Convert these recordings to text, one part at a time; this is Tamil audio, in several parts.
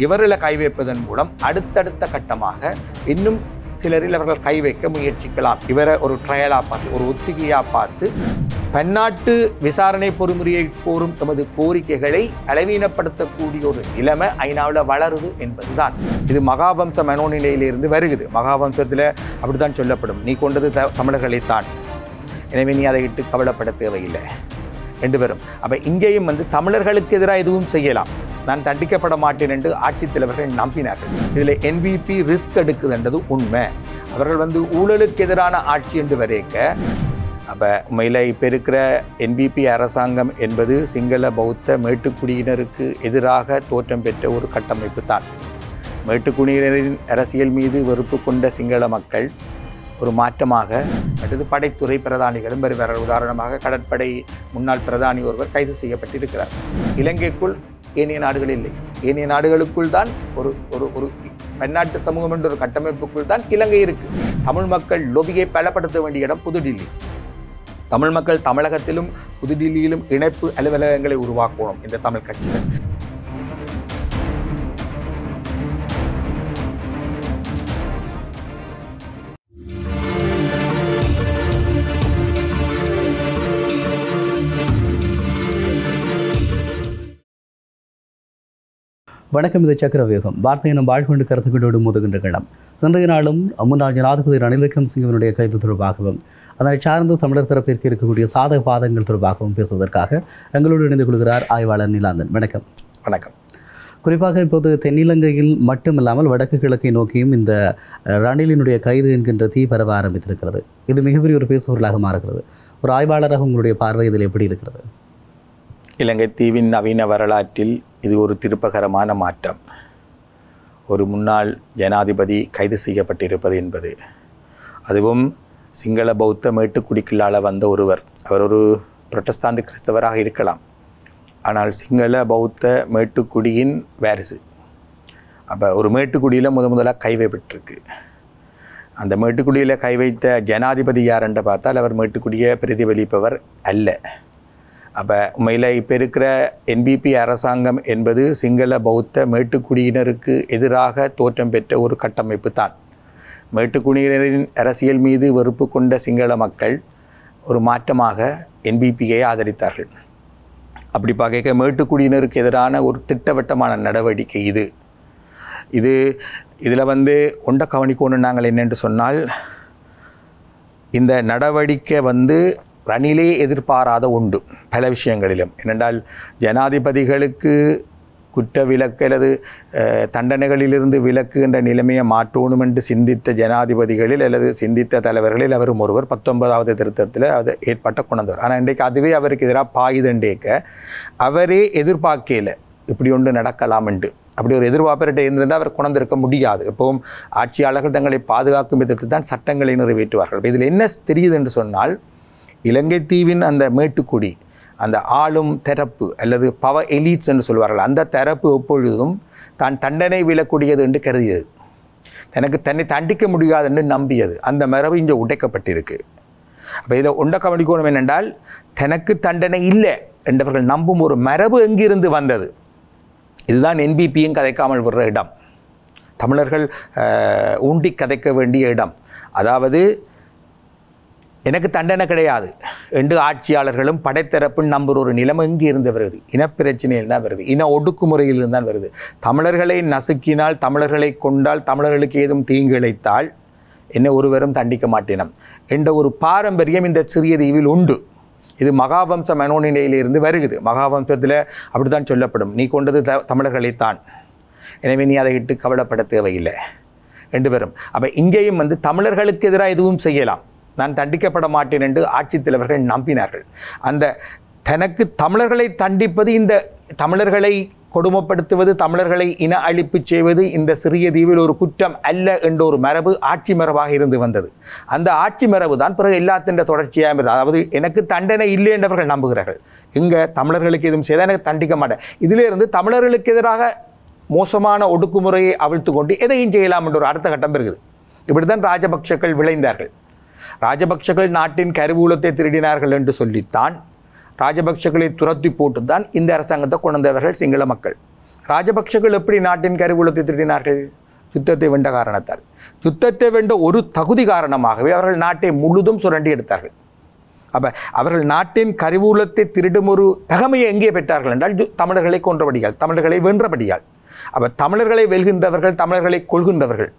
இவர்களை கை வைப்பதன் மூலம் அடுத்தடுத்த கட்டமாக இன்னும் சிலரில் அவர்கள் கை வைக்க முயற்சிக்கலாம். இவரை ஒரு ட்ரையலாக பார்த்து, ஒரு ஒத்திகையாக பார்த்து பன்னாட்டு விசாரணை பொறிமுறையை கோரும் தமது கோரிக்கைகளை அளவீனப்படுத்தக்கூடிய ஒரு நிலைமை ஐநாவில் வளருது என்பதுதான். இது மகாவம்ச மனோநிலையிலிருந்து வருகிறது. மகாவம்சத்தில் அப்படித்தான் சொல்லப்படும், நீ கொண்டது தமிழர்களைத்தான், எனவே நீ அதை இட்டு கவலைப்பட தேவையில்லை என்று வரும். அப்போ இங்கேயும் தமிழர்களுக்கு எதிராக எதுவும் செய்யலாம், நான் தண்டிக்கப்பட மாட்டேன் என்று ஆட்சித் தலைவர்கள் நம்பினார்கள். இதில் NVP ரிஸ்க் எடுக்குதுன்றது உண்மை. அவர்கள் ஊழலுக்கு எதிரான ஆட்சி என்று வரைக்க, அப்போ உண்மையில் இப்போ இருக்கிற NVP அரசாங்கம் என்பது சிங்கள பௌத்த மேட்டுக்குடியினருக்கு எதிராக தோற்றம் பெற்ற ஒரு கட்டமைப்பு தான். மேட்டுக்குடியினரின் அரசியல் மீது வெறுப்பு கொண்ட சிங்கள மக்கள் ஒரு மாற்றமாக அடுத்து படைத்துறை பிரதானிகளும் வருவார்கள். உதாரணமாக கடற்படை முன்னாள் பிரதானி ஒருவர் கைது செய்யப்பட்டிருக்கிறார். இலங்கைக்குள் ஏனைய நாடுகள் இல்லை. ஏனைய நாடுகளுக்குள் தான் ஒரு ஒரு ஒரு பன்னாட்டு சமூகம் என்ற ஒரு கட்டமைப்புக்குள் தான் இலங்கை இருக்கு. தமிழ் மக்கள் லொபியை பலப்படுத்த வேண்டிய இடம் புதுடில்லி. தமிழ் மக்கள் தமிழகத்திலும் புதுடில்லியிலும் இணைப்பு அலுவலகங்களை உருவாக்கணும் இந்த தமிழ் கட்சிகள். வணக்கம், இது சக்கரவியூகம். வார்த்தையை நம் வாழ்கொண்டு கருத்துக்களோடு மோதுகின்ற களம். இன்றைய நாளும் முன்னாள் ஜனாதிபதி ரணில் விக்ரமசிங்கவினுடைய கைது தொடர்பாகவும் அதனை சார்ந்து தமிழர் தரப்பிற்கு இருக்கக்கூடிய சாதக பாதங்கள் தொடர்பாகவும் பேசுவதற்காக எங்களோடு இணைந்து கொள்கிறார் ஆய்வாளர் நிலாந்தன். வணக்கம். வணக்கம். குறிப்பாக இப்போது தென்னிலங்கையில் மட்டுமில்லாமல் வடக்கு கிழக்கை நோக்கியும் இந்த ரணிலினுடைய கைது என்கின்ற தீ பரவ ஆரம்பித்திருக்கிறது. இது மிகப்பெரிய ஒரு பேசுபொருளாக மாறுகிறது. ஒரு ஆய்வாளராக உங்களுடைய பார்வை இதில் எப்படி இருக்கிறது? இலங்கை தீவின் நவீன வரலாற்றில் இது ஒரு திருப்பகரமான மாற்றம். ஒரு முன்னாள் ஜனாதிபதி கைது செய்யப்பட்டிருப்பது என்பது, அதுவும் சிங்கள பௌத்த மேட்டுக்குடிக்குள்ளால் வந்த ஒருவர். அவர் ஒரு புரட்டஸ்தாந்து கிறிஸ்தவராக இருக்கலாம், ஆனால் சிங்கள பௌத்த மேட்டுக்குடியின் வாரிசு. அப்போ ஒரு மேட்டுக்குடியில் முதலாக கை வைப்பட்டிருக்கு. அந்த மேட்டுக்குடியில் கை வைத்த ஜனாதிபதி யார் என்று பார்த்தால் அவர் மேட்டுக்குடியை பிரதிபலிப்பவர் அல்ல. அப்போ உண்மையில் இப்போ இருக்கிற NVP அரசாங்கம் என்பது சிங்கள பௌத்த மேட்டுக்குடியினருக்கு எதிராக தோற்றம் பெற்ற ஒரு கட்டமைப்பு தான். மேட்டுக்குடியினரின் அரசியல் மீது வெறுப்பு கொண்ட சிங்கள மக்கள் ஒரு மாற்றமாக NVPயை ஆதரித்தார்கள். அப்படி பார்க்க மேட்டுக்குடியினருக்கு எதிரான ஒரு திட்டவட்டமான நடவடிக்கை இதில் ஒன்றை கவனிக்கணும். நாங்கள் என்னென்று சொன்னால், இந்த நடவடிக்கை ரணிலே எதிர்பாராத உண்டு பல விஷயங்களிலும். ஏனென்றால் ஜனாதிபதிகளுக்கு குற்ற விலக்கு அல்லது தண்டனைகளிலிருந்து விலக்கு என்ற நிலைமையை மாற்றணும் என்று சிந்தித்த ஜனாதிபதிகளில் அல்லது சிந்தித்த தலைவர்களில் அவரும் ஒருவர். 19வது திருத்தத்தில் அது ஏற்பட்ட கொண்டவர். ஆனால் இன்றைக்கு அதுவே அவருக்கு எதிராக பாயுதண்டேக்க அவரே எதிர்பார்க்கல இப்படி ஒன்று நடக்கலாம் என்று. அப்படி ஒரு எதிர்பார்ப்பிட்ட இருந்திருந்தால் அவர் கொண்டிருக்க முடியாது. எப்பவும் ஆட்சியாளர்கள் தங்களை பாதுகாக்கும் விதத்தில் தான் சட்டங்களை நிறைவேற்றுவார்கள். இதில் என்ன தெரியுது என்று சொன்னால், இலங்கை தீவின் அந்த மேட்டுக்குடி, அந்த ஆளும் தரப்பு அல்லது பவர் எலீட்ஸ் என்று சொல்வார்கள், அந்த தரப்பு எப்பொழுதும் தான் தண்டனை விழக்கூடியது என்று கருதியது, தன்னை தண்டிக்க முடியாது என்று நம்பியது. அந்த மரபு இங்கே உடைக்கப்பட்டிருக்கு. அப்போ இதில் ஒன்றை கவனிக்கணும் என்னென்றால், தனக்கு தண்டனை இல்லை என்றவர்கள் நம்பும் ஒரு மரபு எங்கிருந்து வந்தது? இதுதான் NVPயும் கதைக்காமல் விடுற இடம், தமிழர்கள் ஊண்டி கதைக்க வேண்டிய இடம். அதாவது எனக்கு தண்டனை கிடையாது என்று ஆட்சியாளர்களும் படைத்தரப்பும் நம்புகிற ஒரு நிலைமை இங்கே இருந்து வருது. இனப்பிரச்சனையில் தான் வருது, இன ஒடுக்குமுறையில் தான் வருது. தமிழர்களை நசுக்கினால், தமிழர்களை கொண்டால், தமிழர்களுக்கு ஏதும் தீங்கு இழைத்தால் என்ன ஒருவரும் தண்டிக்க மாட்டேனம் என்ற ஒரு பாரம்பரியம் இந்த சிறிய தீவில் உண்டு. இது மகாவம்ச மனோநிலையிலிருந்து வருகிறது. மகாவம்சத்தில் அப்படி தான் சொல்லப்படும், நீ கொண்டது தமிழர்களைத்தான், எனவே நீ அதை இட்டு கவலைப்பட தேவையில்லை என்று வரும். அப்போ இங்கேயும் தமிழர்களுக்கு எதிராக எதுவும் செய்யலாம், நான் தண்டிக்கப்பட மாட்டேன் என்று ஆட்சித் தலைவர்கள் நம்பினார்கள். அந்த தனக்கு தமிழர்களை தண்டிப்பது, இந்த தமிழர்களை கொடுமைப்படுத்துவது, தமிழர்களை இன அழிப்பு செய்வது இந்த சிறிய தீவில் ஒரு குற்றம் அல்ல என்ற ஒரு மரபு ஆட்சி மரபாக இருந்து வந்தது. அந்த ஆட்சி மரபு தான் பிறகு எல்லாத்தின் தொடர்ச்சியாக இருந்தது. அதாவது எனக்கு தண்டனை இல்லை என்றவர்கள் நம்புகிறார்கள், இங்கே தமிழர்களுக்கு எதுவும் செய்தால் எனக்கு தண்டிக்க மாட்டேன். இதிலிருந்து தமிழர்களுக்கு எதிராக மோசமான ஒடுக்குமுறையை அவிழ்த்து கொண்டு எதையும் செய்யலாம் என்ற ஒரு அடுத்த கட்டம் இருக்குது. இப்படி தான் ராஜபக்ஷக்கள் விளைந்தார்கள். ராஜபக்ஷர்கள் நாட்டின் கருவூலத்தை திருடினார்கள் என்று சொல்லித்தான் ராஜபக்ஷகளை துரத்தி போட்டுத்தான் இந்த அரசாங்கத்தை கொண்டவர்கள் சிங்கள மக்கள். ராஜபக்ஷர்கள் எப்படி நாட்டின் கருவூலத்தை திருடினார்கள்? யுத்தத்தை வென்ற காரணத்தால். யுத்தத்தை வென்ற ஒரு தகுதி காரணமாகவே அவர்கள் நாட்டை முழுதும் சுரண்டி எடுத்தார்கள். அப்போ அவர்கள் நாட்டின் கருவூலத்தை திருடும் ஒரு தகமையை எங்கே பெற்றார்கள் என்றால் தமிழர்களை கொன்றபடியால், தமிழர்களை வென்றபடியால். அப்போ தமிழர்களை வெல்கின்றவர்கள், தமிழர்களை கொள்கின்றவர்கள்,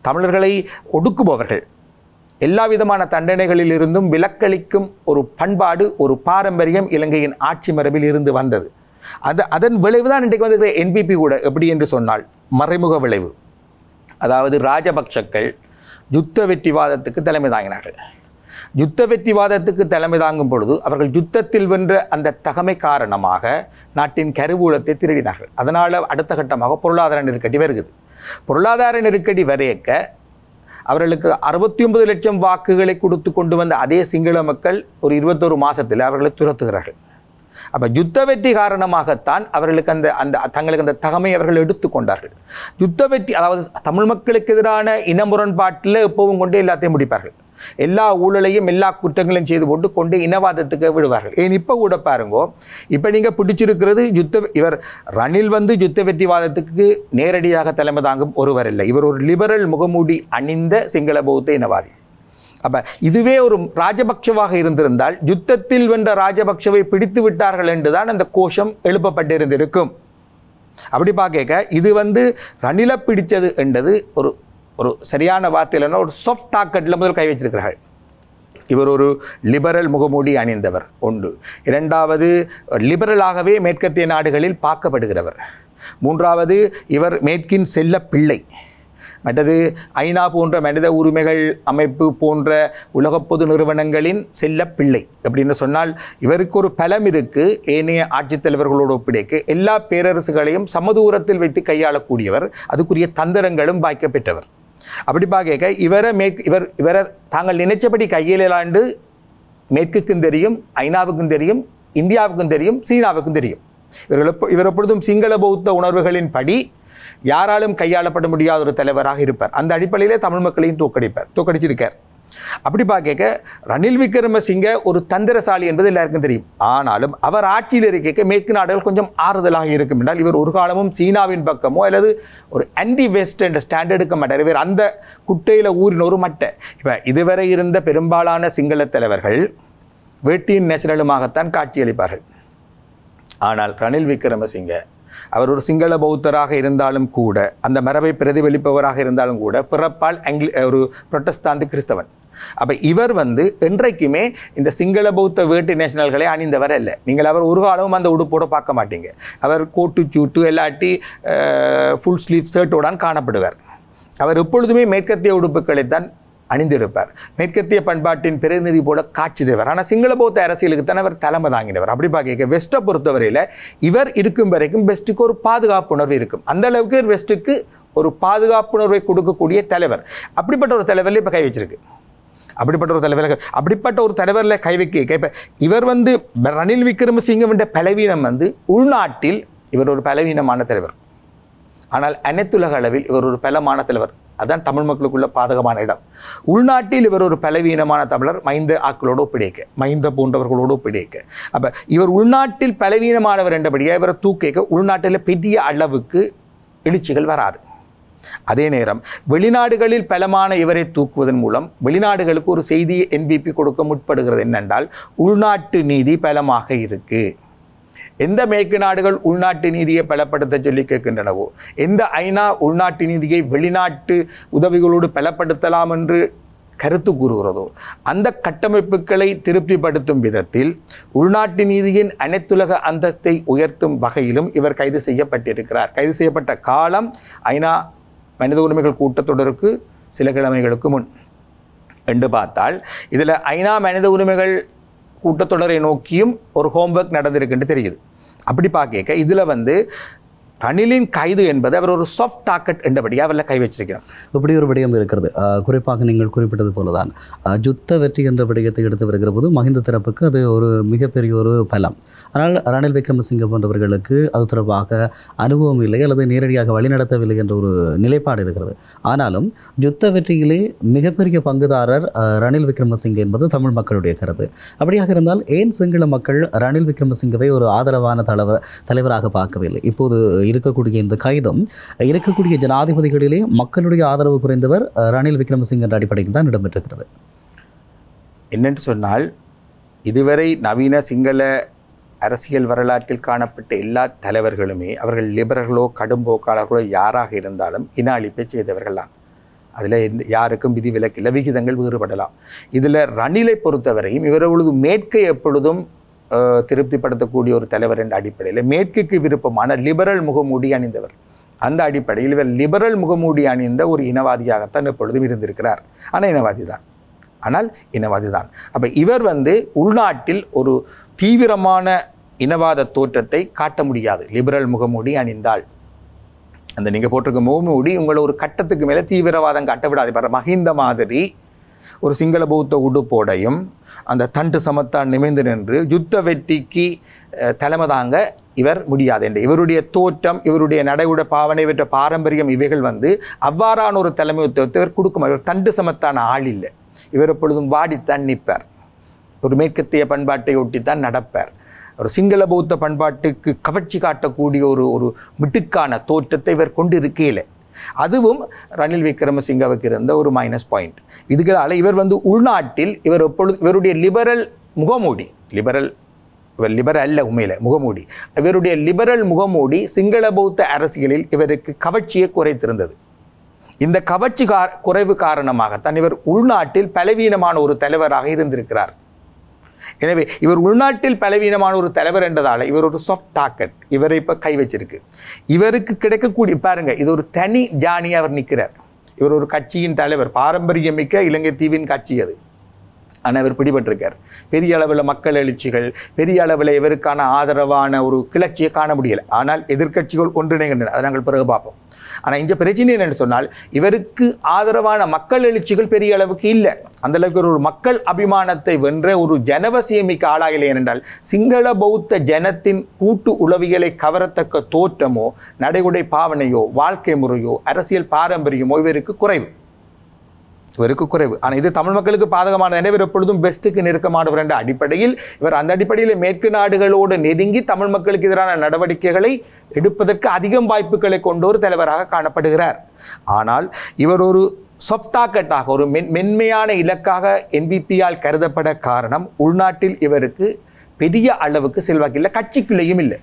தமிழர்களை ஒடுக்குபவர்கள் எல்லா விதமான தண்டனைகளில் இருந்தும் விலக்களிக்கும் ஒரு பண்பாடு, ஒரு பாரம்பரியம் இலங்கையின் ஆட்சி மரபில் இருந்து வந்தது. அதன் விளைவு தான் இன்றைக்கு வந்து என்பிபி கூட. எப்படி என்று சொன்னால் மறைமுக விளைவு. அதாவது ராஜபக்ஷக்கள் யுத்த வெற்றிவாதத்துக்கு தலைமை தாங்கினார்கள். யுத்த வெற்றிவாதத்துக்கு தலைமை தாங்கும் பொழுது அவர்கள் யுத்தத்தில் வென்ற அந்த தகமை காரணமாக நாட்டின் கருவூலத்தை திருடினார்கள். அதனால் அடுத்த கட்டமாக பொருளாதார நெருக்கடி வருகிறது. பொருளாதார நெருக்கடி வரையக்க அவர்களுக்கு 69 லட்சம் வாக்குகளை கொடுத்து கொண்டு வந்த அதே சிங்கள மக்கள் ஒரு 21 மாதத்தில் அவர்களை துரத்துகிறார்கள். அப்போ யுத்த வெற்றி காரணமாகத்தான் அவர்களுக்கு தங்களுக்கு அந்த தகமை அவர்கள் எடுத்துக்கொண்டார்கள். யுத்த வெற்றி, அதாவது தமிழ் மக்களுக்கு எதிரான இன முரண்பாட்டில் எப்பவும் கொண்டே எல்லாத்தையும் முடிப்பார்கள். எல்லா ஊழலையும் எல்லா குற்றங்களையும் செய்து போட்டு கொண்டு இனவாதத்துக்கு விடுவார்கள். ஏன் இப்போ கூட பாருங்கோ, இப்போ நீங்கள் பிடிச்சிருக்கிறது இவர் ரணில் வந்து யுத்த வெற்றிவாதத்துக்கு நேரடியாக தலைமை தாங்கும் ஒருவர் இல்லை. இவர் ஒரு லிபரல் முகமூடி அணிந்த சிங்கள பௌத்த இனவாதி. அப்போ இதுவே ஒரு ராஜபக்ஷவாக இருந்திருந்தால் யுத்தத்தில் வென்ற ராஜபக்ஷவை பிடித்து விட்டார்கள் என்றுதான் அந்த கோஷம் எழுப்பப்பட்டிருந்திருக்கும். அப்படி பார்க்க இது வந்து ரணிலை பிடித்தது என்றது ஒரு சரியான வார்த்தையில் ஒரு சாஃப்ட் டாக்கெட்டில் முதல் கை வச்சிருக்கிறார்கள். இவர் ஒரு லிபரல் முகமூடி அணிந்தவர் ஒன்று. இரண்டாவது, லிபரலாகவே மேற்கத்திய நாடுகளில் பார்க்கப்படுகிறவர். மூன்றாவது, இவர் மேற்கின் செல்ல பிள்ளை. மற்றது ஐநா போன்ற மனித உரிமைகள் அமைப்பு போன்ற உலக பொது நிறுவனங்களின் செல்ல பிள்ளை. அப்படின்னு சொன்னால் இவருக்கு ஒரு பலம் இருக்குது. ஏனைய ஆட்சித்தலைவர்களோடு ஒப்பிடைக்க எல்லா பேரரசுகளையும் சமதூரத்தில் வைத்து கையாளக்கூடியவர். அதுக்குரிய தந்திரங்களும் வாய்க்க பெற்றவர். அப்படி பார்க்க இவரை தாங்கள் நினைச்சபடி கையிலாண்டு மேற்குக்கும் தெரியும், ஐநாவுக்கும் தெரியும், இந்தியாவுக்கும் தெரியும், சீனாவுக்கும் தெரியும். இவர் எப்பொழுதும் சிங்கள பௌத்த உணர்வுகளின் படி யாராலும் கையாளப்பட முடியாத ஒரு தலைவராக இருப்பார். அந்த அடிப்படையிலே தமிழ் மக்களையும் தோக்கடிச்சிருக்கார். அப்படி பார்க்க ரணில் விக்ரமசிங்க ஒரு தந்திரசாலி என்பது எல்லாருக்கும் தெரியும். ஆனாலும் அவர் ஆட்சியில் இருக்க மேற்கு நாடுகள் கொஞ்சம் ஆறுதலாக இருக்கும் என்றால் இவர் ஒரு காலமும் சீனாவின் பக்கமோ அல்லது ஒரு ஆன்டி வெஸ்ட் என்ற ஸ்டாண்ட் எடுக்க மாட்டார். இவர் அந்த குட்டையில் ஊரின் ஒரு மட்டை. இப்போ இதுவரை இருந்த பெரும்பாலான சிங்கள தலைவர்கள் வேட்டியின் நேஷனலுமாகத்தான் காட்சியளிப்பார்கள். ஆனால் ரணில் விக்ரமசிங்க அவர் ஒரு சிங்கள பௌத்தராக இருந்தாலும் கூட, அந்த மரபை பிரதிபலிப்பவராக இருந்தாலும் கூட, பிறப்பால் ஒரு புரொட்டஸ்தாந்து கிறிஸ்தவன். அப்போ இவர் வந்து என்றைக்குமே இந்த சிங்கள பௌத்த வேட்டு நேஷனல்களை அணிந்தவர் அல்ல. நீங்கள் அவர் ஒரு காலமும் அந்த உடுப்போடு பார்க்க மாட்டீங்க. அவர் கோட்டு சூட்டு எல்லாட்டி ஃபுல் ஸ்லீவ் ஷர்ட்டோடான் காணப்படுவார். அவர் எப்பொழுதுமே மேற்கத்திய உடுப்புகளைத்தான் அணிந்திருப்பார். மேற்கத்திய பண்பாட்டின் பிரதிநிதி போல காட்சி தருவார். ஆனால் சிங்கள பௌத்த அரசியலுக்கு தான் அவர் தலைமை தாங்கினவர். அப்படி பார்க்க வெஸ்ட்டை பொறுத்தவரையில் இவர் இருக்கும் வரைக்கும் வெஸ்ட்டுக்கு ஒரு பாதுகாப்புணர்வு இருக்கும். அந்த அளவுக்கு வெஸ்ட்டுக்கு ஒரு பாதுகாப்புணர்வை கொடுக்கக்கூடிய தலைவர். அப்படிப்பட்ட ஒரு தலைவரில் இப்போ கை வச்சிருக்கு. அப்படிப்பட்ட ஒரு தலைவரில் கை வைக்க இப்போ இவர் வந்து ரணில் விக்ரமசிங்கவின் பலவீனம் வந்து உள்நாட்டில் இவர் ஒரு பலவீனமான தலைவர். ஆனால் அனைத்துலக அளவில் இவர் ஒரு பலமான தலைவர். அதுதான் தமிழ் மக்களுக்குள்ள பாதகமான இடம். உள்நாட்டில் இவர் ஒரு பலவீனமான தமிழர் மைந்த ஆக்களோடு ஒப்பிடைக்க, மைந்த போன்றவர்களோடு ஒப்பிடைக்க. அப்போ இவர் உள்நாட்டில் பலவீனமானவர் என்றபடியாக இவரை தூக்க உள்நாட்டில் பெரிய அளவுக்கு எழுச்சிகள் வராது. அதே நேரம் வெளிநாடுகளில் பலமான இவரை தூக்குவதன் மூலம் வெளிநாடுகளுக்கு ஒரு செய்தியை என்பிபி கொடுக்க முற்படுகிறது. என்னென்றால் உள்நாட்டு நீதி பலமாக இருக்குது. எந்த மேற்கு நாடுகள் உள்நாட்டு நீதியை பலப்படுத்த சொல்லி கேட்கின்றனவோ, எந்த ஐநா உள்நாட்டு நீதியை வெளிநாட்டு உதவிகளோடு பலப்படுத்தலாம் என்று கருத்து கூறுகிறதோ, அந்த கட்டமைப்புகளை திருப்திப்படுத்தும் விதத்தில் உள்நாட்டு நீதியின் அனைத்துலக அந்தஸ்தை உயர்த்தும் வகையிலும் இவர் கைது செய்யப்பட்டிருக்கிறார். கைது செய்யப்பட்ட காலம் ஐநா மனித உரிமைகள் கூட்டத்தொடருக்கு சில கிழமைகளுக்கு முன் என்று பார்த்தால் இதில் ஐநா மனித உரிமைகள் கூட்டத்தொடரை நோக்கியும் ஒரு ஹோம்ஒர்க் நடந்திருக்குன்னு தெரியுது. அப்படி பார்க்க இதில் வந்து ரணிலின் கைது என்பது அவர் ஒரு சாஃப்ட் டாக்கெட் என்றபடியாக அவரில் கை வச்சிருக்கிறார். இப்படி ஒரு விடயம் இருக்கிறது. குறிப்பாக நீங்கள் குறிப்பிட்டது போலதான் யுத்த வெற்றி என்ற விடயத்தை எடுத்து வருகிற போது மஹிந்த தரப்புக்கு அது ஒரு மிகப்பெரிய ஒரு பலம். ஆனால் ரணில் விக்ரமசிங்கே போன்றவர்களுக்கு அது தொடர்பாக அனுபவம் இல்லை அல்லது நேரடியாக வழிநடத்தவில்லை என்ற ஒரு நிலைப்பாடு இருக்கிறது. ஆனாலும் யுத்த வெற்றியிலே மிகப்பெரிய பங்குதாரர் ரணில் விக்ரமசிங்கே என்பது தமிழ் மக்களுடைய கருத்து. அப்படியாக இருந்தால் ஏன் சிங்கள மக்கள் ரணில் விக்ரமசிங்கவை ஒரு ஆதரவான தலைவராக பார்க்கவில்லை? இப்போது இருக்கக்கூடிய இந்த கைதும் இருக்கக்கூடிய ஜனாதிபதிகளிலே மக்களுடைய ஆதரவு குறைந்தவர் ரணில் விக்ரமசிங்கே என்ற அடிப்படையில் தான் இடம்பெற்றிருக்கிறது. என்னென்று சொன்னால், இதுவரை நவீன சிங்கள அரசியல் வரலாற்றில் காணப்பட்ட எல்லா தலைவர்களுமே அவர்கள் லிபரர்களோ கடும்போக்காளர்களோ யாராக இருந்தாலும் இன அழிப்பை செய்தவர்கள் தான். அதில் யாருக்கும் விதிவிலக்கில்லை, விகிதங்கள் வேறுபடலாம். இதில் ரணிலை பொறுத்தவரையும் இவர்களது மேற்கை எப்பொழுதும் திருப்திப்படுத்தக்கூடிய ஒரு தலைவர் என்ற அடிப்படையில் மேற்குக்கு விருப்பமான லிபரல் முகமூடி அணிந்தவர். அந்த அடிப்படையில் இவர் லிபரல் முகமூடி அணிந்த ஒரு இனவாதியாகத்தான் எப்பொழுதும் இருந்திருக்கிறார். ஆனால் இனவாதி தான். அப்போ இவர் உள்நாட்டில் ஒரு தீவிரமான இனவாத தோற்றத்தை காட்ட முடியாது லிபரல் முகமூடி அணிந்தால். அந்த நீங்கள் போட்டிருக்க முகமூடி உங்களை ஒரு கட்டத்துக்கு மேலே தீவிரவாதம் காட்ட விடாது. இப்போ மஹிந்த மாதிரி ஒரு சிங்கள பௌத்த உடுப்போடையும் அந்த தண்டு சமத்தான் நிமிர்ந்து நின்று யுத்த வெற்றிக்கு தலைமை தாங்க இவர் முடியாது என்று இவருடைய தோற்றம், இவருடைய நடையுட பாவனை பெற்ற பாரம்பரியம் இவைகள் அவ்வாறான ஒரு தலைமைத்துவத்தை இவர் கொடுக்கும். இவர் தண்டு சமத்தான ஆள் இல்லை. இவர் எப்பொழுதும் வாடித்தான் நிற்பார். ஒரு மேற்கத்திய பண்பாட்டை ஒட்டித்தான் நடப்பார். ஒரு சிங்கள பௌத்த பண்பாட்டுக்கு கவர்ச்சி காட்டக்கூடிய ஒரு மிட்டுக்கான தோற்றத்தை இவர் கொண்டு இருக்கையில், அதுவும் ரணில் விக்ரமசிங்கவுக்கு இருந்த ஒரு மைனஸ் பாயிண்ட். இதுகளால் இவர் உள்நாட்டில் இவர் எப்பொழுது இவருடைய லிபரல் முகமூடி, இவர் லிபரல் அல்ல உண்மையில் முகமூடி, இவருடைய லிபரல் முகமூடி சிங்கள பௌத்த அரசியலில் இவருக்கு கவர்ச்சியை குறைத்திருந்தது. இந்த கவர்ச்சி குறைவு காரணமாகத்தான் இவர் உள்நாட்டில் பலவீனமான ஒரு தலைவராக இருந்திருக்கிறார். எனவே இவர் உள்நாட்டில் பலவீனமான ஒரு தலைவர் என்றதால் இவர் ஒரு சாஃப்ட் டார்கெட் இவரை இப்போ கை வச்சிருக்கு. இவருக்கு கிடைக்கக்கூடிய பாருங்க, இது ஒரு தனி ஜானியாக அவர் நிற்கிறார். இவர் ஒரு கட்சியின் தலைவர், பாரம்பரியமிக்க இலங்கை தீவின் கட்சி அது. ஆனால் இவர் பிடிபட்டிருக்கார். பெரிய அளவில் மக்கள் எழுச்சிகள், பெரிய அளவில் இவருக்கான ஆதரவான ஒரு கிளர்ச்சியை காண முடியலை. ஆனால் எதிர்க்கட்சிகள் ஒன்றிணைகின்றன, அதை நாங்கள் பிறகு பார்ப்போம். ஆனால் இந்த பிரச்சனை என்னென்னு சொன்னால், இவருக்கு ஆதரவான மக்கள் எழுச்சிகள் பெரிய அளவுக்கு இல்லை. அந்தளவுக்கு ஒரு மக்கள் அபிமானத்தை வென்ற ஒரு ஜனவசியமிக்க ஆளாகலை. ஏனென்றால் சிங்கள பௌத்த ஜனத்தின் கூட்டு உளவியலை கவரத்தக்க தோற்றமோ, நடைமுறை பாவனையோ, வாழ்க்கை முறையோ, அரசியல் பாரம்பரியமோ இவருக்கு குறைவு. ஆனால் இது தமிழ் மக்களுக்கு பாதகமான இவர் எப்பொழுதும் பெஸ்ட்டுக்கு நெருக்கமானவர் என்ற அடிப்படையில் இவர் அந்த அடிப்படையில் மேற்கு நாடுகளோடு நெருங்கி தமிழ் மக்களுக்கு எதிரான நடவடிக்கைகளை எடுப்பதற்கு அதிகம் வாய்ப்புகளை கொண்ட ஒரு தலைவராக காணப்படுகிறார். ஆனால் இவர் ஒரு சாஃப்ட் டார்கெட்டாக, ஒரு மென்மையான இலக்காக என்பிபியால் கருதப்பட காரணம் உள்நாட்டில் இவருக்கு பெரிய அளவுக்கு செல்வாக்கில்லை, கட்சிக்குள்ளேயும் இல்லை.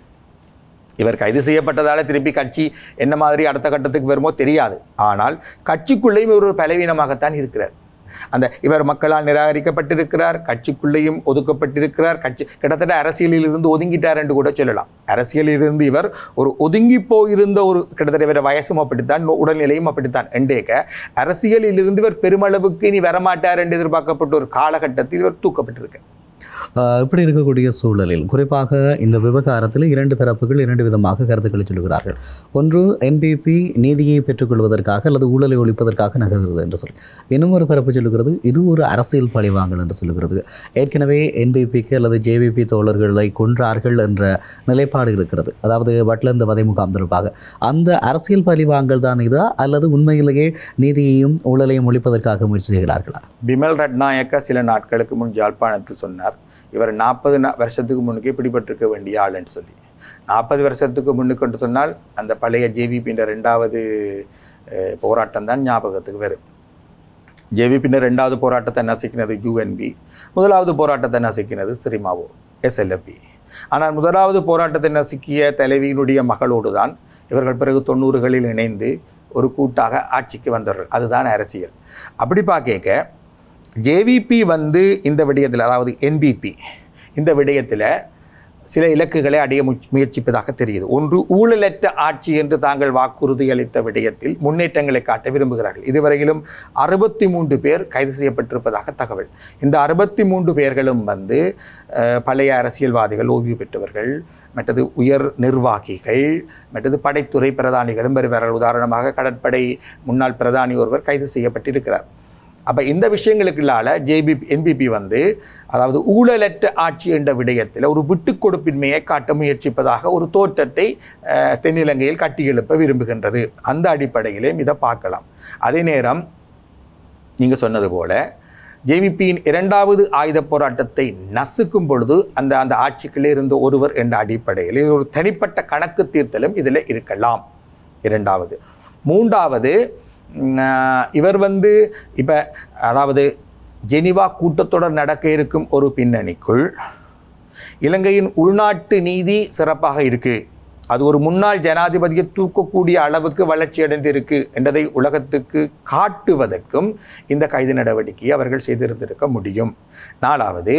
இவர் கைது செய்யப்பட்டதால் திருப்பி கட்சி என்ன மாதிரி அடுத்த கட்டத்துக்கு வருமோ தெரியாது. ஆனால் கட்சிக்குள்ளேயும் இவர் ஒரு பலவீனமாகத்தான் இருக்கிறார். இவர் மக்களால் நிராகரிக்கப்பட்டிருக்கிறார், கட்சிக்குள்ளேயும் ஒதுக்கப்பட்டிருக்கிறார். கிட்டத்தட்ட அரசியலில் இருந்து ஒதுங்கிட்டார் என்று கூட சொல்லலாம். அரசியலில் இருந்து இவர் ஒரு ஒதுங்கி போயிருந்த ஒரு கிட்டத்தட்ட இவர வயசும் அப்படித்தான், உடல்நிலையும் அப்படித்தான் என்றேக்க அரசியலில் இருந்து இவர் பெருமளவுக்கு இனி வரமாட்டார் என்று எதிர்பார்க்கப்பட்ட ஒரு காலகட்டத்தில் இவர் தூக்கப்பட்டிருக்கார். இப்படி இருக்கக்கூடிய சூழலில் குறிப்பாக இந்த விவகாரத்தில் இரண்டு தரப்புகள் இரண்டு விதமாக கருத்துக்களை சொல்லுகிறார்கள். ஒன்று, என்பிபி நீதியை பெற்றுக்கொள்வதற்காக அல்லது ஊழலை ஒழிப்பதற்காக நகர்கிறது என்று சொல்லி, இன்னும் ஒரு தரப்பு சொல்லுகிறது இது ஒரு அரசியல் பழிவாங்கல் என்று சொல்லுகிறது. ஏற்கனவே என்பிபிக்கு அல்லது ஜேவிபி தோழர்களை கொன்றார்கள் என்ற நிலைப்பாடு இருக்கிறது. அதாவது பட்லந்த வதை முகாம் தொடர்பாக அந்த அரசியல் பழிவாங்கல் தான் இதா அல்லது உண்மையிலேயே நீதியையும் ஊழலையும் ஒழிப்பதற்காக முயற்சி செய்கிறார்களா? பிமல் ரட்நாயக்க சில நாட்களுக்கு முன் யாழ்ப்பாணத்தில் சொன்னார், இவர் 40 வருஷத்துக்கு முன்னுக்கே பிடிபட்டிருக்க வேண்டிய ஆளுன்னு சொல்லி. 40 வருஷத்துக்கு முன்னுக்கு என்று சொன்னால் அந்த பழைய ஜேவிபின்ற 2வது போராட்டம் தான் ஞாபகத்துக்கு வரும். ஜேவிபின்ற 2வது போராட்டத்தை நசுக்கினது யூஎன்பி, 1வது போராட்டத்தை நசுக்கினது ஸ்ரீமாவோ எஸ்எல்எஃப்பி. ஆனால் 1வது போராட்டத்தை நசுக்கிய தலைவியினுடைய மகளோடு தான் இவர்கள் பிறகு 90களில் இணைந்து ஒரு கூட்டாக ஆட்சிக்கு வந்தார்கள். அதுதான் அரசியல். அப்படி பார்க்க ஜேவிபி இந்த விடயத்தில், அதாவது என்பிபி இந்த விடயத்தில் சில இலக்குகளை அடைய முயற்சிப்பதாக தெரியுது. ஒன்று, ஊழலற்ற ஆட்சி என்று தாங்கள் வாக்குறுதி அளித்த விடயத்தில் முன்னேற்றங்களை காட்ட விரும்புகிறார்கள். இதுவரையிலும் 63 பேர் கைது செய்யப்பட்டிருப்பதாக தகவல். இந்த 63 பேர்களும் பழைய அரசியல்வாதிகள், ஓய்வு பெற்றவர்கள், மற்றது உயர் நிர்வாகிகள், மற்றது படைத்துறை பிரதானிகளும் வருவார்கள். உதாரணமாக கடற்படை முன்னாள் பிரதானி ஒருவர் கைது செய்யப்பட்டிருக்கிறார். அப்போ இந்த விஷயங்களுக்குள்ளால என்பிபி வந்து அதாவது ஊழலற்ற ஆட்சி என்ற விடயத்தில் ஒரு விட்டுக் கொடுப்பின்மையை காட்ட முயற்சிப்பதாக ஒரு தோற்றத்தை தென்னிலங்கையில் கட்டியெழுப்ப விரும்புகின்றது. அந்த அடிப்படையிலேயும் இதை பார்க்கலாம். அதே நேரம் நீங்கள் சொன்னது போல ஜேவிபியின் 2வது ஆயுத போராட்டத்தை நசுக்கும் பொழுது அந்த ஆட்சிக்குள்ளே இருந்த ஒருவர் என்ற அடிப்படையில் இது ஒரு தனிப்பட்ட கணக்கு தீர்த்தலும் இதில் இருக்கலாம். 2வது. 3வது, இவர் வந்து இப்போ அதாவது ஜெனிவா கூட்டத்தொடர் நடக்க இருக்கும் ஒரு பின்னணிக்குள் இலங்கையின் உள்நாட்டு நீதி சிறப்பாக இருக்குது, அது ஒரு முன்னாள் ஜனாதிபதியை தூக்கக்கூடிய அளவுக்கு வளர்ச்சி அடைந்திருக்கு என்றதை உலகத்துக்கு காட்டுவதற்கும் இந்த கைது நடவடிக்கையை அவர்கள் செய்திருந்திருக்க முடியும். 4வது,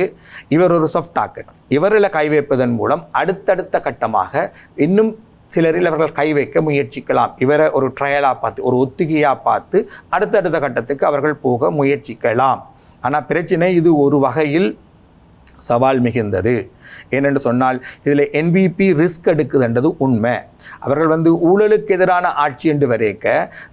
இவர் ஒரு சாஃப்ட் டார்கெட். இவரில் கை வைப்பதன் மூலம் அடுத்தடுத்த கட்டமாக இன்னும் சிலரில் அவர்கள் கை வைக்க முயற்சிக்கலாம். இவரை ஒரு ட்ரையலாக பார்த்து ஒரு ஒத்திகையாக பார்த்து அடுத்தடுத்த கட்டத்துக்கு அவர்கள் போக முயற்சிக்கலாம். ஆனால் பிரச்சனை இது ஒரு வகையில் சவால் மிகுந்தது. ஏனென்று சொன்னால் இதில் என்பிபி ரிஸ்க் எடுக்குதுன்றது உண்மை. அவர்கள் வந்து ஊழலுக்கு எதிரான ஆட்சி என்று வரைக்க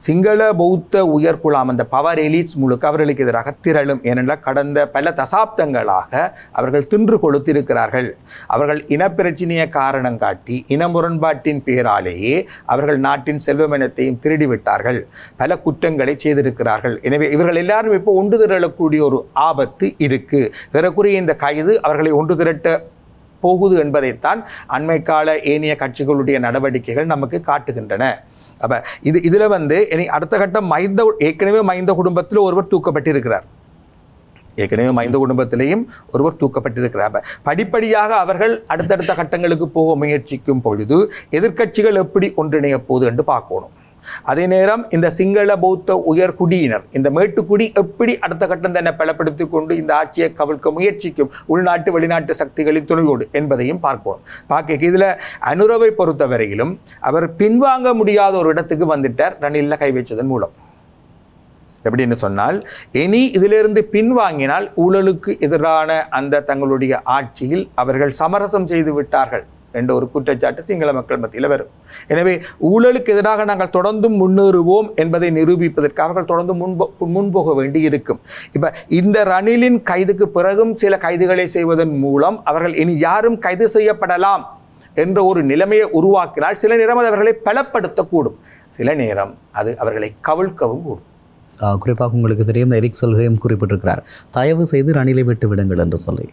சிங்கள பௌத்த உயர்குலாம் அந்த பவர் எலீட்ஸ் முழுக்க அவர்களுக்கு எதிராக திரளும். ஏனென்றால் கடந்த பல தசாப்தங்களாக அவர்கள் தின்று கொளுத்திருக்கிறார்கள். அவர்கள் இனப்பிரச்சனையை காரணம் காட்டி இன முரண்பாட்டின் பெயராலேயே அவர்கள் நாட்டின் செல்வமனத்தையும் திருடிவிட்டார்கள், பல குற்றங்களை செய்திருக்கிறார்கள். எனவே இவர்கள் எல்லாரும் இப்போ ஒன்று திரளக்கூடிய ஒரு ஆபத்து இருக்கு. ஏறக்குறைய இந்த கைது அவர்களை ஒன்று திரட்ட போகுது என்பதைத்தான் அண்மை கால ஏனைய கட்சிகளுடைய நடவடிக்கைகள் நமக்கு காட்டுகின்றன. அப்போ இதில் வந்து அடுத்த கட்டம் ஏற்கனவே மைந்த குடும்பத்தில் ஒருவர் தூக்கப்பட்டிருக்கிறார். ஏற்கனவே மைந்த குடும்பத்திலேயும் ஒருவர் தூக்கப்பட்டிருக்கிறார். படிப்படியாக அவர்கள் அடுத்தடுத்த கட்டங்களுக்கு போக முயற்சிக்கும் பொழுது எதிர்க்கட்சிகள் எப்படி ஒன்றிணைய போகுது என்று பார்க்கணும். அதே நேரம் இந்த சிங்கள பௌத்த உயர்குடியினர் இந்த மேட்டுக்குடி எப்படி அடுத்த கட்டம் தன்னை பலப்படுத்தி கொண்டு இந்த ஆட்சியை கவிழ்க்க முயற்சிக்கும் உள்நாட்டு வெளிநாட்டு சக்திகளின் துணையோடு என்பதையும் பார்க்க இதில் அனுரவை பொறுத்தவரையிலும் அவர் பின்வாங்க முடியாத ஒரு இடத்துக்கு வந்துட்டார் ரணிலில் கை வச்சதன் மூலம். எப்படின்னு சொன்னால் இனி இதிலிருந்து பின்வாங்கினால் ஊழலுக்கு எதிரான அந்த தங்களுடைய ஆட்சியில் அவர்கள் சமரசம் செய்து விட்டார்கள் என்ற ஒரு குற்றச்சாட்டு சிங்கள மக்கள் மத்தியில் வரும். எனவே ஊழலுக்கு எதிராக நாங்கள் தொடர்ந்து முன்னேறுவோம் என்பதை நிரூபிப்பதற்கு அவர்கள் தொடர்ந்து முன்போக வேண்டி இருக்கும். இப்போ இந்த ரணிலின் கைதுக்கு பிறகும் சில கைதுகளை செய்வதன் மூலம் அவர்கள் இனி யாரும் கைது செய்யப்படலாம் என்ற ஒரு நிலைமையை உருவாக்கினால் சில நேரம் அது அவர்களை பலப்படுத்தக்கூடும், சில நேரம் அது அவர்களை கவிழ்க்கவும் கூடும். குறிப்பாக உங்களுக்கு தெரியும் எரிக் சொல்கையும் குறிப்பிட்டிருக்கிறார், தயவு செய்து ரணிலை விட்டு விடுங்கள் என்று சொல்லி.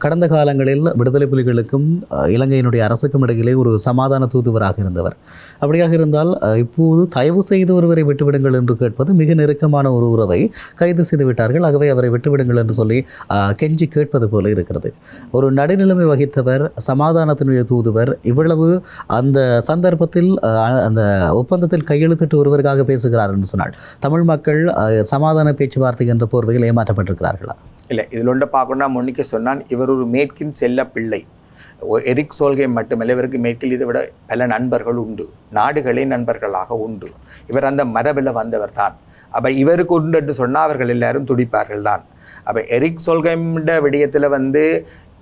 கடந்த காலங்களில் விடுதலை புலிகளுக்கும் இலங்கையினுடைய அரசுக்கும் இடையிலே ஒரு சமாதான தூதுவராக இருந்தவர். அப்படியாக இருந்தால் இப்போது தயவு செய்து ஒருவரை விட்டுவிடுங்கள் என்று கேட்பது மிக நெருக்கமான ஒரு உறவை கைது செய்து விட்டார்கள், ஆகவே அவரை விட்டுவிடுங்கள் என்று சொல்லி கெஞ்சி கேட்பது போல இருக்கிறது. ஒரு நடுநிலைமை வகித்தவர், சமாதானத்தினுடைய தூதுவர், இவ்வளவு அந்த சந்தர்ப்பத்தில் அந்த ஒப்பந்தத்தில் கையெழுத்திட்டு ஒருவருக்காக பேசுகிறார் என்று சொன்னால் தமிழ் மக்கள் சமாதான பேச்சுவார்த்தை என்ற போர்வையில் ஏமாற்றப்பட்டிருக்கிறார்களா? இல்லை, இதில் ஒன்றை பார்க்கணும்னா முன்னிக்கு சொன்னான், இவர் ஒரு மேற்கின் செல்ல பிள்ளை. எரிக் சோல்கே மட்டுமல்ல, இவருக்கு மேற்கில் இதை விட பல நண்பர்கள் உண்டு, நாடுகளே நண்பர்களாக உண்டு. இவர் அந்த மரபில் வந்தவர் தான். அப்போ இவருக்கு உண்டு என்று சொன்னால் அவர்கள் எல்லாரும் துடிப்பார்கள் தான். அப்போ எரிக் சோல்கேம்ட விடயத்தில் வந்து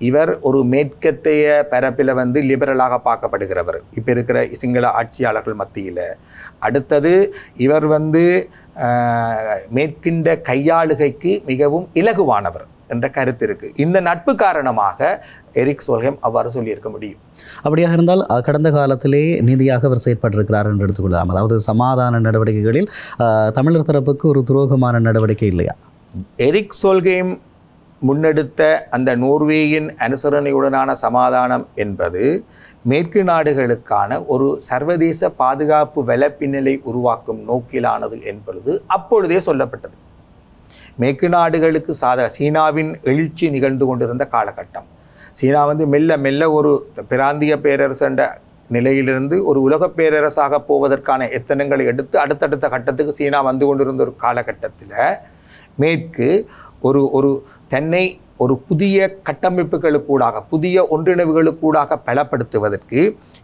இவர் ஒரு மேற்கத்தைய பரப்பில் வந்து லிபரலாக பார்க்கப்படுகிறவர் இப்போ இருக்கிற சிங்கள ஆட்சியாளர்கள் மத்தியில். அடுத்தது இவர் வந்து மேற்கின்ற கையாளுகைக்கு மிகவும் இலகுவானவர் என்ற கருத்து இருக்குது. இந்த நட்பு காரணமாக எரிக் சோல்கேம் அவ்வாறு சொல்லியிருக்க முடியும். அப்படியாக இருந்தால் கடந்த காலத்திலே நீதியாக அவர் செயற்பட்டிருக்கிறார் என்று எடுத்துக்கொள்ளலாம். அதாவது சமாதான நடவடிக்கைகளில் தமிழர் தரப்புக்கு ஒரு துரோகமான நடவடிக்கை இல்லையா? எரிக் சோல்கேம் முன்னெடுத்த அந்த நோர்வேயின் அனுசரணையுடனான சமாதானம் என்பது மேற்கு நாடுகளுக்கான ஒரு சர்வதேச பாதுகாப்பு வலைப்பின்னலை உருவாக்கும் நோக்கிலானது என்பது அப்பொழுதே சொல்லப்பட்டது. மேற்கு நாடுகளுக்கு சீனாவின் எழுச்சி நிகழ்ந்து கொண்டிருந்த காலகட்டம். சீனா வந்து மெல்ல மெல்ல ஒரு பிராந்திய பேரரசு என்ற நிலையிலிருந்து ஒரு உலக பேரரசாக போவதற்கான எத்தனங்களை எடுத்து அடுத்தடுத்த கட்டத்துக்கு சீனா வந்து கொண்டிருந்த ஒரு காலகட்டத்தில் மேற்கு ஒரு தன்னை ஒரு புதிய கட்டமைப்புகளுக்கூடாக புதிய ஒன்றிணைவுகளுக்கூடாக பலப்படுத்துவதற்கு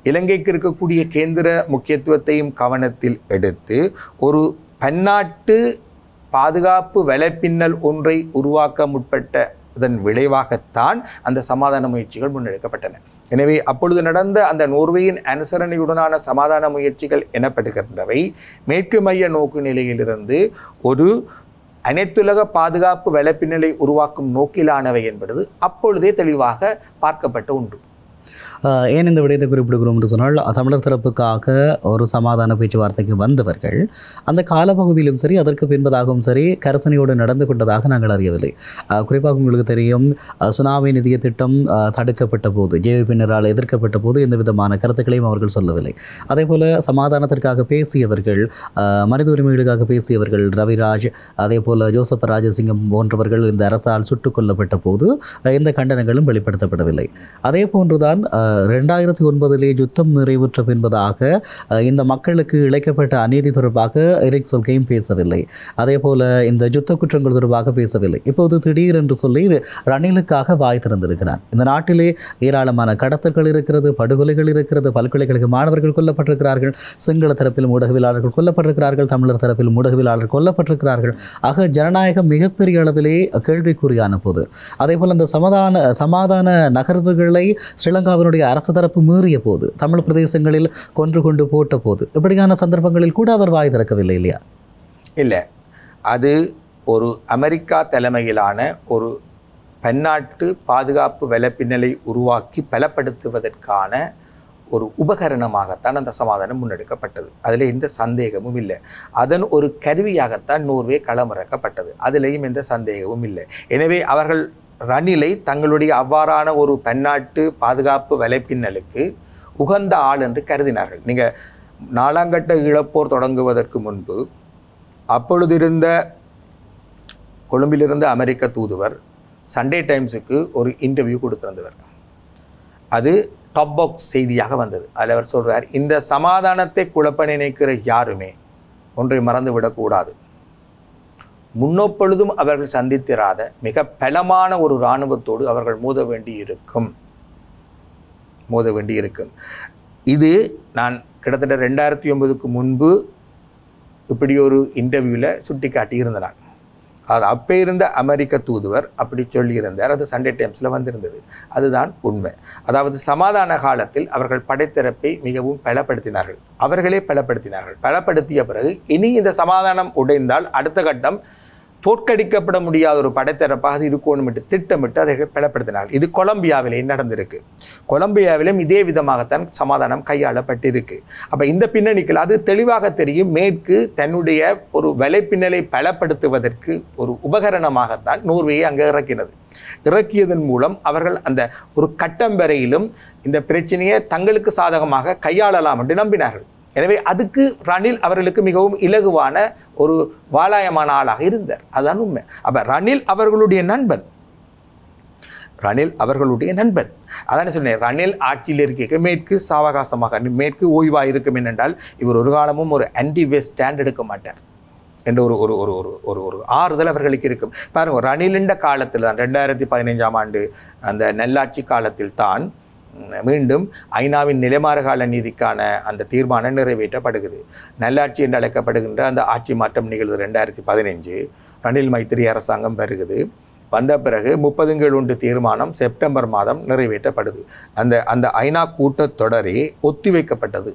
இலங்கைக்கு இருக்கக்கூடிய கேந்திர முக்கியத்துவத்தையும் கவனத்தில் எடுத்து ஒரு பன்னாட்டு பாதுகாப்பு வலைப்பின்னல் ஒன்றை உருவாக்க முற்பட்டதன் விளைவாகத்தான் அந்த சமாதான முயற்சிகள் முன்னெடுக்கப்பட்டன. எனவே அப்பொழுது நடந்த அந்த நோர்வேயின் அனுசரணையுடனான சமாதான முயற்சிகள் எனப்படுகின்றவை மேற்கு மைய நோக்கு நிலையிலிருந்து ஒரு அனைத்துலக பாதுகாப்பு வலைப்பின்னலை உருவாக்கும் நோக்கிலானவை என்பது அப்பொழுதே தெளிவாக பார்க்கப்பட்ட உண்டு. ஏன் இந்த விடயத்தை குறிப்பிடுகிறோம் என்று சொன்னால், தமிழர் தரப்புக்காக ஒரு சமாதான பேச்சுவார்த்தைக்கு வந்தவர்கள் அந்த காலப்பகுதியிலும் சரி அதற்கு பின்பதாகவும் சரி கரசனையோடு நடந்து கொண்டதாக நாங்கள் அறியவில்லை. குறிப்பாக உங்களுக்கு தெரியும், சுனாமி நிதிய திட்டம் தடுக்கப்பட்ட போது, ஜேவிபியினரால் எதிர்க்கப்பட்ட போது எந்த விதமான கருத்துக்களையும் அவர்கள் சொல்லவில்லை. அதே போல் சமாதானத்திற்காக பேசியவர்கள், மனித உரிமைகளுக்காக பேசியவர்கள் ரவிராஜ், அதே போல் ஜோசப் ராஜசிங்கம் போன்றவர்கள் இந்த அரசால் சுட்டுக் கொல்லப்பட்ட போது எந்த கண்டனங்களும் வெளிப்படுத்தப்படவில்லை. அதே போன்றுதான் 2009 யுத்தம் நிறைவுற்ற பின்பதாக இந்த மக்களுக்கு இழைக்கப்பட்ட அநீதி தொடர்பாக எரிக் சொல்கையும் பேசவில்லை. அதே போல இந்த யுத்த குற்றங்கள் தொடர்பாக பேசவில்லை. இப்போது திடீரென்று சொல்லி ரணிலுக்காக வாய் திறந்திருக்கிறார். இந்த நாட்டிலே ஏராளமான கடத்தல்கள் இருக்கிறது, படுகொலைகள் இருக்கிறது, பல்கலைக்கழக மாணவர்கள் கொல்லப்பட்டிருக்கிறார்கள், சிங்கள தரப்பில் ஊடகவியலாளர்கள் கொல்லப்பட்டிருக்கிறார்கள், தமிழர் தரப்பில் ஊடகவியலாளர்கள் கொல்லப்பட்டிருக்கிறார்கள். ஆக ஜனநாயகம் மிகப்பெரிய அளவிலே கேள்விக்குறியான போது, அதே போல் இந்த சமாதான நகர்வுகளை ஸ்ரீலங்காவினுடைய அரசு தரப்பு மீறிய போது, தமிழ் பிரதேசங்களில் கொன்று கொண்டு போட்ட போது, இப்படியான சந்தர்ப்பங்களில் கூட அவர் வாய் திறக்கவில்லை இல்லையா? இல்லை, அது ஒரு அமெரிக்கா தலைமையிலான ஒரு பன்னாட்டு பாதுகாப்பு வலைப்பின்னலை உருவாக்கி பலப்படுத்துவதற்கான ஒரு உபகரணமாகத்தான் அந்த சமாதானம் முன்னெடுக்கப்பட்டது. அதில் எந்த சந்தேகமும் இல்லை. அதன் ஒரு கருவியாகத்தான் நோர்வே களமிறக்கப்பட்டது. அதிலேயும் எந்த சந்தேகமும் இல்லை. எனவே அவர்கள் ரணிலை தங்களுடைய அவ்வாறான ஒரு பன்னாட்டு பாதுகாப்பு வலைப்பின்னலுக்கு உகந்த ஆள் என்று கருதினார்கள். நீங்கள் 4ஆம் கட்ட ஈழப்போர் தொடங்குவதற்கு முன்பு அப்பொழுது இருந்த கொழும்பிலிருந்த அமெரிக்க தூதுவர் சண்டே டைம்ஸுக்கு ஒரு இன்டர்வியூ கொடுத்திருந்தவர். அது டாப் பாக்ஸ் செய்தியாக வந்தது. அதில் அவர் சொல்கிறார், இந்த சமாதானத்தை குழப்ப நினைக்கிற யாருமே ஒன்றை மறந்துவிடக்கூடாது. முன்னொப்பொழுதும் அவர்கள் சந்தித்திராத மிக பலமான ஒரு இராணுவத்தோடு அவர்கள் மோத வேண்டி இருக்கும். இது நான் கிட்டத்தட்ட 2009க்கு முன்பு இப்படி ஒரு இன்டர்வியூவில் சுட்டி காட்டியிருந்தேன். நான் அது அப்போ இருந்த அமெரிக்க தூதுவர் அப்படி சொல்லியிருந்தார். அது சண்டே டைம்ஸில் வந்திருந்தது. அதுதான் உண்மை. அதாவது சமாதான காலத்தில் அவர்கள் படைத்தரப்பை மிகவும் பலப்படுத்தினார்கள். அவர்களே பலப்படுத்தினார்கள். பலப்படுத்திய பிறகு இனி இந்த சமாதானம் உடைந்தால் அடுத்த கட்டம் தோற்கடிக்கப்பட முடியாத ஒரு படைத்தரப்பாக அது இருக்கணும் என்று திட்டமிட்டு அதை பலப்படுத்தினார்கள். இது கொலம்பியாவிலே நடந்திருக்கு. கொலம்பியாவிலும் இதே விதமாகத்தான் சமாதானம் கையாளப்பட்டிருக்கு. அப்போ இந்த பின்னணிகள் அது தெளிவாக தெரியும். மேற்கு தன்னுடைய ஒரு வலைப்பின்னலை பலப்படுத்துவதற்கு ஒரு உபகரணமாகத்தான் நோர்வேயை அங்கே இறக்கியதன் மூலம் அவர்கள் அந்த ஒரு கட்டம் வரையிலும் இந்த பிரச்சனையை தங்களுக்கு சாதகமாக கையாளலாம் என்று நம்பினார்கள். எனவே அதுக்கு ரணில் அவர்களுக்கு மிகவும் இலகுவான ஒரு வாலாயமான ஆளாக இருந்தார். அதுதான் உண்மை. அப்போ ரணில் அவர்களுடைய நண்பன். அதான் சொன்னேன், ரணில் ஆட்சியில் இருக்க மேற்கு சாவகாசமாக, மேற்கு ஓய்வாக இருக்கும் என்றால் இவர் ஒரு காலமும் ஒரு ஆன்டி வெஸ்ட் ஸ்டாண்ட் எடுக்க மாட்டார் என்ற ஒரு ஒரு ஒரு ஒரு ஒரு ஆறுதல் அவர்களுக்கு இருக்கும். பாருங்கள், ரணிலிண்ட காலத்தில் தான் 2015ஆம் ஆண்டு அந்த நல்லாட்சி காலத்தில் தான் மீண்டும் ஐநாவின் நிலைமாறுகால நீதிக்கான அந்த தீர்மானம் நிறைவேற்றப்படுகிறது. நல்லாட்சி என்று அழைக்கப்படுகின்ற அந்த ஆட்சி மாற்றம் நிகழ்வு 2015. ரணில் மைத்திரி அரசாங்கம் வருகிறது. வந்த பிறகு 30 தீர்மானம் செப்டம்பர் மாதம் நிறைவேற்றப்படுது. அந்த ஐநா கூட்டத்தொடரே ஒத்திவைக்கப்பட்டது.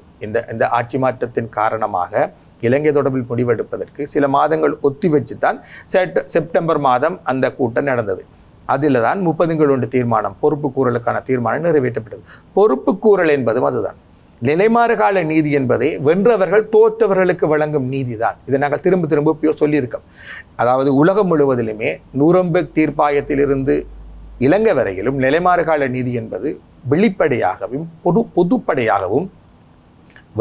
இந்த ஆட்சி மாற்றத்தின் காரணமாக இலங்கை தொடர்பில் முடிவெடுப்பதற்கு சில மாதங்கள் ஒத்திவச்சு தான் செப்டம்பர் மாதம் அந்த கூட்டம் நடந்தது. அதில் தான் 30 தீர்மானம், பொறுப்பு கூறலுக்கான தீர்மானம் நிறைவேற்றப்பட்டது. பொறுப்பு கூறல் என்பதும் அதுதான். நிலைமாறுகால நீதி என்பதே வென்றவர்கள் தோற்றவர்களுக்கு வழங்கும் நீதி தான். இதை நாங்கள் திரும்ப சொல்லியிருக்கோம். அதாவது உலகம் முழுவதிலுமே நூரம்பெர்க் தீர்ப்பாயத்திலிருந்து இலங்கை வரையிலும் நிலைமாறுகால நீதி என்பது வெளிப்படையாகவும் பொதுப்படையாகவும்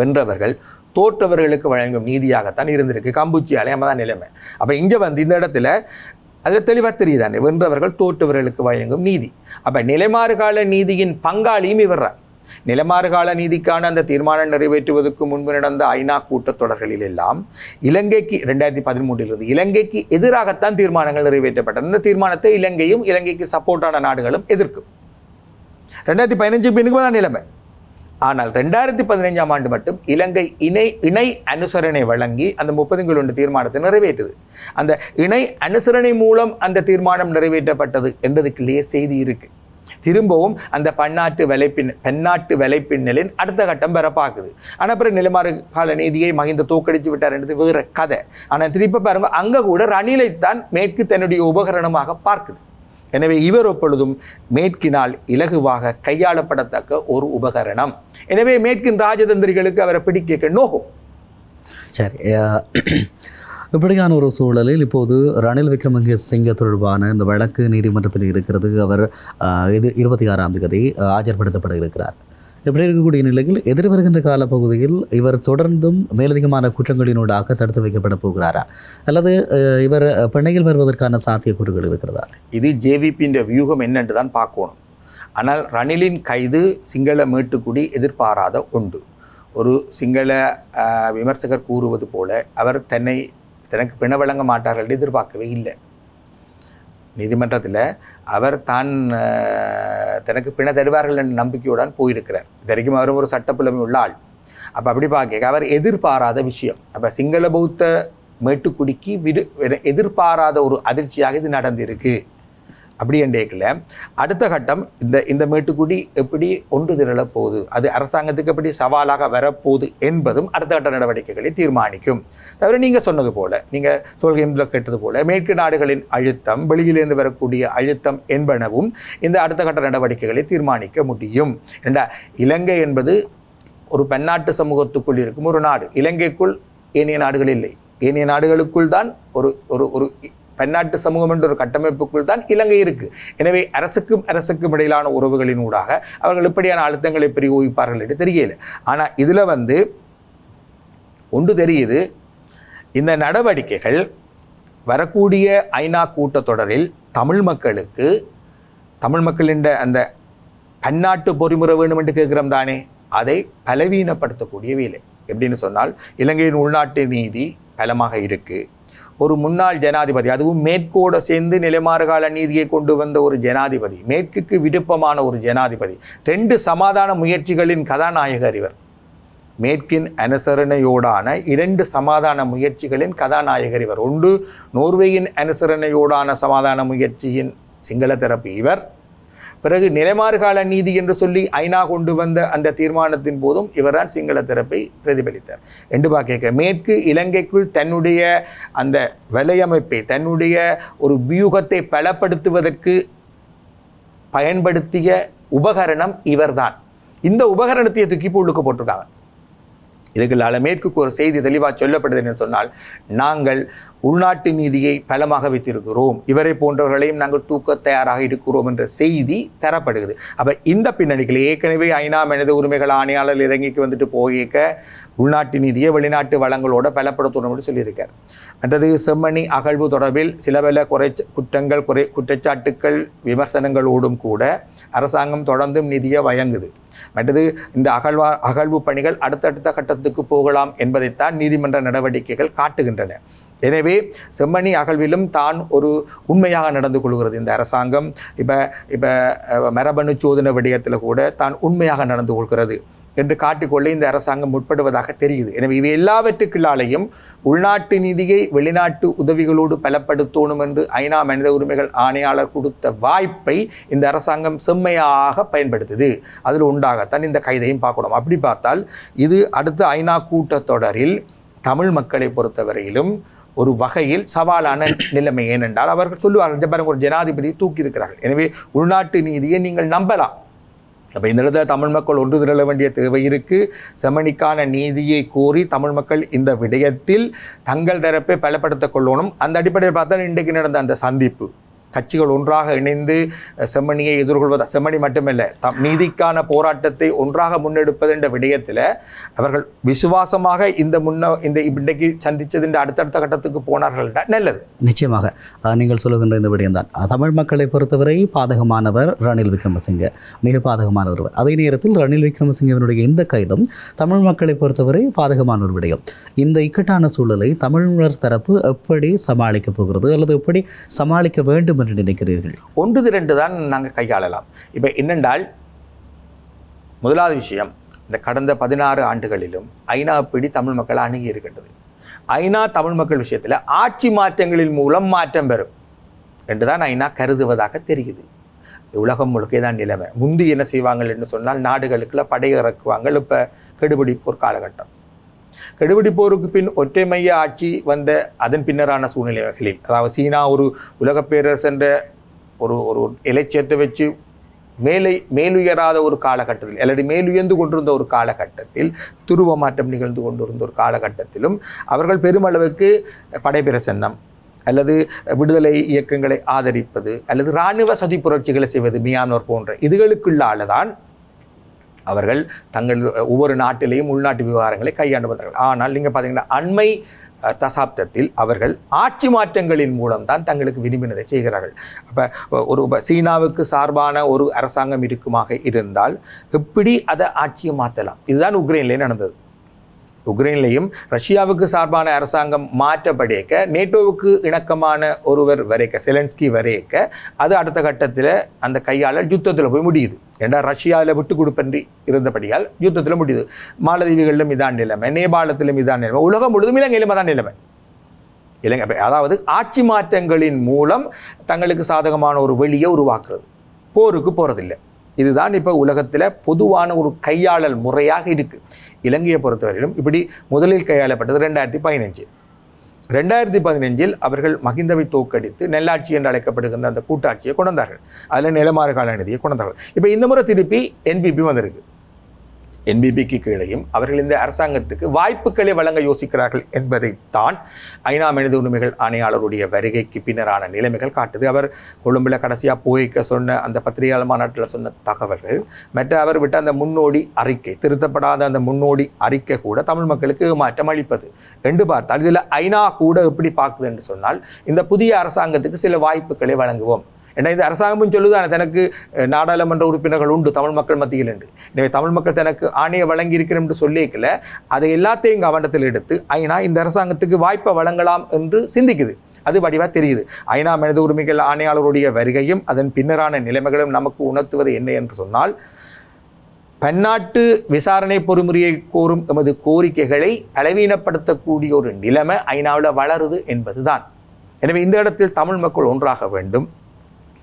வென்றவர்கள் தோற்றவர்களுக்கு வழங்கும் நீதியாகத்தான் இருந்திருக்கு. கம்பூச்சியாலே தான் நிலைமை. அப்போ இங்கே இந்த இடத்துல அதில் தெளிவாக தெரியுதானே, வென்றவர்கள் தோற்றவர்களுக்கு வழங்கும் நீதி. அப்போ நிலைமாறுகால நீதியின் பங்காளியும் இவர்றார். நிலைமாறுகால நீதிக்கான அந்த தீர்மானம் நிறைவேற்றுவதற்கு முன்பு நடந்த ஐநா கூட்டத்தொடர்களில் எல்லாம் இலங்கைக்கு 2013 இலங்கைக்கு எதிராகத்தான் தீர்மானங்கள் நிறைவேற்றப்பட்டன. இந்த தீர்மானத்தை இலங்கையும் இலங்கைக்கு சப்போர்ட்டான நாடுகளும் எதிர்க்கும். 2015 பின்னுக்கு தான் நிலைமை. ஆனால் 2015ஆம் ஆண்டு மட்டும் இலங்கை இணை அனுசரணை வழங்கி அந்த 30 தீர்மானத்தை நிறைவேற்றுது. அந்த இணை அனுசரணை மூலம் அந்த தீர்மானம் நிறைவேற்றப்பட்டது என்பதுக்குள்ளேயே செய்தி இருக்கு. திரும்பவும் அந்த பன்னாட்டு வலைப்பின்னலின் அடுத்த கட்டம் பெற பார்க்குது. ஆனால் பிறகு நிலைமாறு கால நீதியை மஹிந்த தோக்கடித்து விட்டார்ன்றது வேற கதை. ஆனால் திருப்பி பாருங்க, அங்கே கூட ரணிலைத்தான் மேற்கு தன்னுடைய உபகரணமாக பார்க்குது. எனவே இவர் எப்பொழுதும் மேற்கினால் இலகுவாக கையாளப்படத்தக்க ஒரு உபகரணம். எனவே மேற்கின் ராஜதந்திரிகளுக்கு அவரை பிடிக்க நோகும். சரி, இப்படியான ஒரு சூழலில் இப்போது ரணில் விக்ரமசிங்க தொடர்பான இந்த வழக்கு நீதிமன்றத்தில் இருக்கிறது. அவர் இது 26ஆம் தேதி ஆஜர்படுத்தப்பட இருக்கிறார். இப்படி இருக்கக்கூடிய நிலையில் எதிர்வருகின்ற காலப்பகுதியில் இவர் தொடர்ந்தும் மேலதிகமான குற்றங்களினூடாக தடுத்து வைக்கப்பட போகிறாரா, அல்லது இவர் பிணையில் வருவதற்கான சாத்தியக்கூறுகள் இருக்கிறதா? இது ஜேவிபியின் வியூகம் என்னென்று தான் பார்க்கணும். ஆனால் ரணிலின் கைது சிங்கள மேட்டுக்குடி எதிர்பாராத ஒன்று. ஒரு சிங்கள விமர்சகர் கூறுவது போல அவர் தனக்கு பிணை வழங்க மாட்டார்கள் என்று எதிர்பார்க்கவே இல்லை. நீதிமன்றத்தில் அவர் தான் தனக்கு பிணை தருவார்கள் என்ற நம்பிக்கையுடன் போயிருக்கிறார். இது வரைக்கும் அவரும் ஒரு சட்டப்புலமை உள்ள ஆள். அப்போ அப்படி பார்க்க அவர் எதிர்பாராத விஷயம். அப்போ சிங்கள பௌத்த மேட்டுக்குடிக்கு எதிர்பாராத ஒரு அதிர்ச்சியாக இது நடந்திருக்கு. அப்படி என்றேக்கல அடுத்த கட்டம் இந்த மேட்டுக்குடி எப்படி ஒன்று திரளப் போகுது, அது அரசாங்கத்துக்கு எப்படி சவாலாக வரப்போகுது என்பதும் அடுத்த கட்ட நடவடிக்கைகளை தீர்மானிக்கும். தவிர நீங்கள் சொன்னது போல, நீங்கள் சொல்கையில் கேட்டது போல, மேற்கு நாடுகளின் அழுத்தம், வெளியிலிருந்து வரக்கூடிய அழுத்தம் என்பனவும் இந்த அடுத்த கட்ட நடவடிக்கைகளை தீர்மானிக்க முடியும். ஏண்டா இலங்கை என்பது ஒரு பன்னாட்டு சமூகத்துக்குள் இருக்கும் ஒரு நாடு. இலங்கைக்குள் ஏனைய நாடுகள் இல்லை. ஏனைய நாடுகளுக்குள் தான் ஒரு பன்னாட்டு சமூகம் என்ற ஒரு கட்டமைப்புக்குள் தான் இலங்கை இருக்குது. எனவே அரசுக்கும் இடையிலான உறவுகளின் ஊடாக அவர்கள் இப்படியான அழுத்தங்களை பிரயோகிப்பார்கள் என்று தெரியல. ஆனால் இதில் ஒன்று தெரியுது, இந்த நடவடிக்கைகள் வரக்கூடிய ஐநா கூட்டத்தொடரில் தமிழ் மக்களின் அந்த பன்னாட்டு பொறிமுறை வேணும் என்று கேட்கிறோம் தானே, அதை பலவீனப்படுத்தக்கூடிய வேலை. எப்படின்னு சொன்னால், இலங்கையின் உள்நாட்டு நீதி பலமாக இருக்குது. ஒரு முன்னாள் ஜனாதிபதி, அதுவும் மேற்கோட சேர்ந்து நிலைமாறுகால நீதியை கொண்டு வந்த ஒரு ஜனாதிபதி, மேற்குக்கு விருப்பமான ஒரு ஜனாதிபதி, 2 சமாதான முயற்சிகளின் கதாநாயகர் இவர். மேற்கின் அனுசரணையோடான 2 சமாதான முயற்சிகளின் கதாநாயகர் இவர். ஒன்று நோர்வேயின் அனுசரணையோடான சமாதான முயற்சியின் சிங்கள தரப்பு இவர். பிறகு நிலைமாறுகால நீதி என்று சொல்லி ஐநா கொண்டு வந்த அந்த தீர்மானத்தின் போதும் இவர்தான் சிங்கள தரப்பை பிரதிபலித்தார். என்று பார்க்க மேற்கு இலங்கைக்குள் தன்னுடைய அந்த வலையமைப்பை, தன்னுடைய ஒரு வியூகத்தை பலப்படுத்துவதற்கு பயன்படுத்திய உபகரணம் இவர்தான். இந்த உபகரணத்தை தூக்கி உள்ளுக்கு போட்டிருக்காங்க. இதுக்குள்ளால மேற்குக்கு ஒரு செய்தி தெளிவாக சொல்லப்படுது என்று சொன்னால், நாங்கள் உள்நாட்டு நீதியை பலமாக வைத்திருக்கிறோம், இவரை போன்றவர்களையும் நாங்கள் தூக்க தயாராக இருக்கிறோம் என்ற செய்தி தரப்படுகிறது. அப்போ இந்த பின்னணிகள் ஏற்கனவே ஐநா மனித உரிமைகள் ஆணையாளர் இறங்கிக்கு வந்துட்டு போயிருக்க உள்நாட்டு நீதியை வெளிநாட்டு வளங்களோட பலப்படுத்தணும்னு சொல்லியிருக்கார். மற்றது செம்மணி அகழ்வு தொடர்பில் சில பல குற்றச்சாட்டுக்கள் விமர்சனங்களோடும் கூட அரசாங்கம் தொடர்ந்தும் நிதியை வழங்குது. மற்றது இந்த அகழ்வு பணிகள் அடுத்தடுத்த கட்டத்துக்கு போகலாம் என்பதைத்தான் நீதிமன்ற நடவடிக்கைகள் காட்டுகின்றன. எனவே செம்மணி அகழ்விலும் தான் ஒரு உண்மையாக நடந்து கொள்கிறது இந்த அரசாங்கம். இப்போ மரபணு சோதனை விடயத்தில் கூட தான் உண்மையாக நடந்து கொள்கிறது என்று காட்டிக்கொள்ள இந்த அரசாங்கம் முற்படுவதாக தெரியுது. எனவே இவை எல்லாவற்றுக்குள்ளாலையும் உள்நாட்டு நீதியை வெளிநாட்டு உதவிகளோடு பலப்படுத்தணும் என்று ஐநா மனித உரிமைகள் ஆணையாளர் கொடுத்த வாய்ப்பை இந்த அரசாங்கம் செம்மையாக பயன்படுத்துது. அதில் உண்டாகத்தான் இந்த கைதையும் பார்க்கணும். அப்படி பார்த்தால் இது அடுத்த ஐநா கூட்டத்தொடரில் தமிழ் மக்களை பொறுத்தவரையிலும் ஒரு வகையில் சவாலான நிலைமை. ஏனென்றால் அவர்கள் சொல்லுவார்கள், பாருங்க, ஒரு ஜனாதிபதி தூக்கி இருக்கிறார்கள், எனவே உள்நாட்டு நீதியை நீங்கள் நம்பலாம். அப்போ இந்த இடத்துல தமிழ் மக்கள் ஒன்று திரள வேண்டிய தேவை இருக்குது. செம்மணிக்கான நீதியை கோரி தமிழ் மக்கள் இந்த விடயத்தில் தங்கள் தரப்பை பலப்படுத்திக் கொள்ளணும். அந்த அடிப்படையில் பார்த்தா இன்றைக்கு நடந்த அந்த சந்திப்பு, கட்சிகள் ஒன்றாக இணைந்து செம்மணியை எதிர்கொள்வது, செம்மணி மட்டுமல்ல நீதிக்கான போராட்டத்தை ஒன்றாக முன்னெடுப்பது என்ற விடயத்தில் அவர்கள் விசுவாசமாக இந்த இன்றைக்கு சந்தித்தது அடுத்தடுத்த கட்டத்துக்கு போனார்கள். நல்லது. நிச்சயமாக நீங்கள் சொல்லுகின்ற இந்த விடயம்தான் தமிழ் மக்களை பொறுத்தவரை பாதகமானவர் ரணில் விக்ரமசிங்க, மிக பாதகமான ஒருவர். அதே நேரத்தில் ரணில் விக்ரமசிங்கவினுடைய இந்த கைதும் தமிழ் மக்களை பொறுத்தவரை பாதகமான ஒரு விடயம். இந்த இக்கட்டான சூழலை தமிழர் தரப்பு எப்படி சமாளிக்கப் போகிறது, அல்லது எப்படி சமாளிக்க வேண்டும் என்று நினைக்கிறீர்கள்? 1-2 தான் நாங்கள் கையாளலாம். இப்போ என்னென்றால், முதலாவது விஷயம், இந்த கடந்த 16 ஆண்டுகளிலும் ஐநா எப்படி தமிழ் மக்கள் அணுகி இருக்கின்றது. ஐநா தமிழ் மக்கள் விஷயத்தில் ஆட்சி மாற்றங்களின் மூலம் மாற்றம் பெறும் என்றுதான் ஐநா கருதுவதாக தெரியுது. உலகம் முழுக்கே தான் நிலைமை. முந்தி என்ன செய்வாங்க என்று சொன்னால் நாடுகளுக்குள்ள படை இறக்குவாங்க. இப்போ கெடுபிடி போர் காலகட்டம். கெடுபிடி போருக்கு பின் ஒற்றை மைய ஆட்சி வந்த அதன் பின்னரான சூழ்நிலைகளில், அதாவது சீனா ஒரு உலகப் பேரரசு என்ற ஒரு ஒரு இலட்சியத்தை வச்சு மேலுயராத ஒரு காலகட்டத்தில், அல்லது மேலுயர்ந்து கொண்டிருந்த ஒரு காலகட்டத்தில், துருவ மாற்றம் நிகழ்ந்து கொண்டிருந்த ஒரு காலகட்டத்திலும் அவர்கள் பெருமளவுக்கு படைப்பிரசன்னம் அல்லது விடுதலை இயக்கங்களை ஆதரிப்பது அல்லது இராணுவ சதி புரட்சிகளை செய்வது மியான்மர் போன்ற இதுகளுக்குள்ளால்தான் அவர்கள் தங்கள் ஒவ்வொரு நாட்டிலேயும் உள்நாட்டு விவகாரங்களை கையாண்டு வந்தார்கள். ஆனால் நீங்கள் பார்த்தீங்கன்னா அண்மை தசாப்தத்தில் அவர்கள் ஆட்சி மாற்றங்களின் மூலம்தான் தங்களுக்கு விரும்பினதை செய்கிறார்கள். அப்போ ஒரு சீனாவுக்கு சார்பான ஒரு அரசாங்கம் இருக்குமாக இருந்தால் எப்படி அதை ஆட்சியை மாற்றலாம்? இதுதான் உக்ரைன்லேயே நடந்தது. உக்ரைன்லேயும் ரஷ்யாவுக்கு சார்பான அரசாங்கம் மாற்றப்படைக்க, நேட்டோவுக்கு இணக்கமான ஒருவர் வரைக்க, செலன்ஸ்கி வரைக்க, அது அடுத்த கட்டத்தில் அந்த கையாளர் யுத்தத்தில் போய் முடியுது. ஏன்னா ரஷ்யாவில் விட்டு கொடுப்பன்றி இருந்தபடியால் யுத்தத்தில் முடியுது. மாலதீவுகளிலும் இதான் நிலைமை, நேபாளத்திலும் இதான் நிலைமை, உலகம் முழுதும் இலங்கையிலும் தான் நிலைமை. அதாவது ஆட்சி மாற்றங்களின் மூலம் தங்களுக்கு சாதகமான ஒரு வெளியை உருவாக்குறது, போருக்கு போகிறதில்லை. இதுதான் இப்போ உலகத்தில் பொதுவான ஒரு கையாளல் முறையாக இருக்குது. இலங்கையை பொறுத்தவரையிலும் இப்படி முதலில் கையாளப்பட்டது 2015. 2015 அவர்கள் மஹிந்தவை தோற்கடித்து நெல்லாட்சி என்று அழைக்கப்படுகின்ற அந்த கூட்டாட்சியை கொண்டு வந்தார்கள். அதில் நிலமாறு கால நிதியை கொண்டு வந்தார்கள். இப்போ இந்த முறை திருப்பி NPP வந்திருக்கு. NPPக்கு கீழையும் அவர்கள் இந்த அரசாங்கத்துக்கு வாய்ப்புகளை வழங்க யோசிக்கிறார்கள் என்பதைத்தான் ஐநா மனித உரிமைகள் ஆணையாளருடைய வருகைக்கு பின்னரான நிலைமைகள் காட்டுது. அவர் கொழும்பில் கடைசியாக போய்க்க சொன்ன அந்த பத்திரிகையாளர் மாநாட்டில் சொன்ன தகவல்கள், மற்ற அவர் விட்ட அந்த முன்னோடி அறிக்கை, திருத்தப்படாத அந்த முன்னோடி அறிக்கை கூட தமிழ் மக்களுக்கு மாற்றம் அளிப்பது என்று பார்த்தால் இதில் ஐநா கூட எப்படி பார்க்குது என்று சொன்னால், இந்த புதிய அரசாங்கத்துக்கு சில வாய்ப்புகளை வழங்குவோம். ஏன்னா இந்த அரசாங்கமும் சொல்லுதான் தனக்கு நாடாளுமன்ற உறுப்பினர்கள் உண்டு தமிழ் மக்கள் மத்தியில் உண்டு, எனவே தமிழ் மக்கள் தனக்கு ஆணையை வழங்கி இருக்கிறோம் என்று சொல்லிக்கல, அதை எல்லாத்தையும் கவனத்தில் எடுத்து ஐநா இந்த அரசாங்கத்துக்கு வாய்ப்பை வழங்கலாம் என்று சிந்திக்குது. அது வடிவாக தெரியுது. ஐநா மனித உரிமைகள் ஆணையாளருடைய வருகையும் அதன் பின்னரான நிலைமைகளும் நமக்கு உணர்த்துவது என்ன என்று சொன்னால், பன்னாட்டு விசாரணை பொறிமுறையை கோரும் எமது கோரிக்கைகளை பலவீனப்படுத்தக்கூடிய ஒரு நிலைமை ஐநாவில் வளருது என்பதுதான். எனவே இந்த இடத்தில் தமிழ் மக்கள் ஒன்றாக வேண்டும்.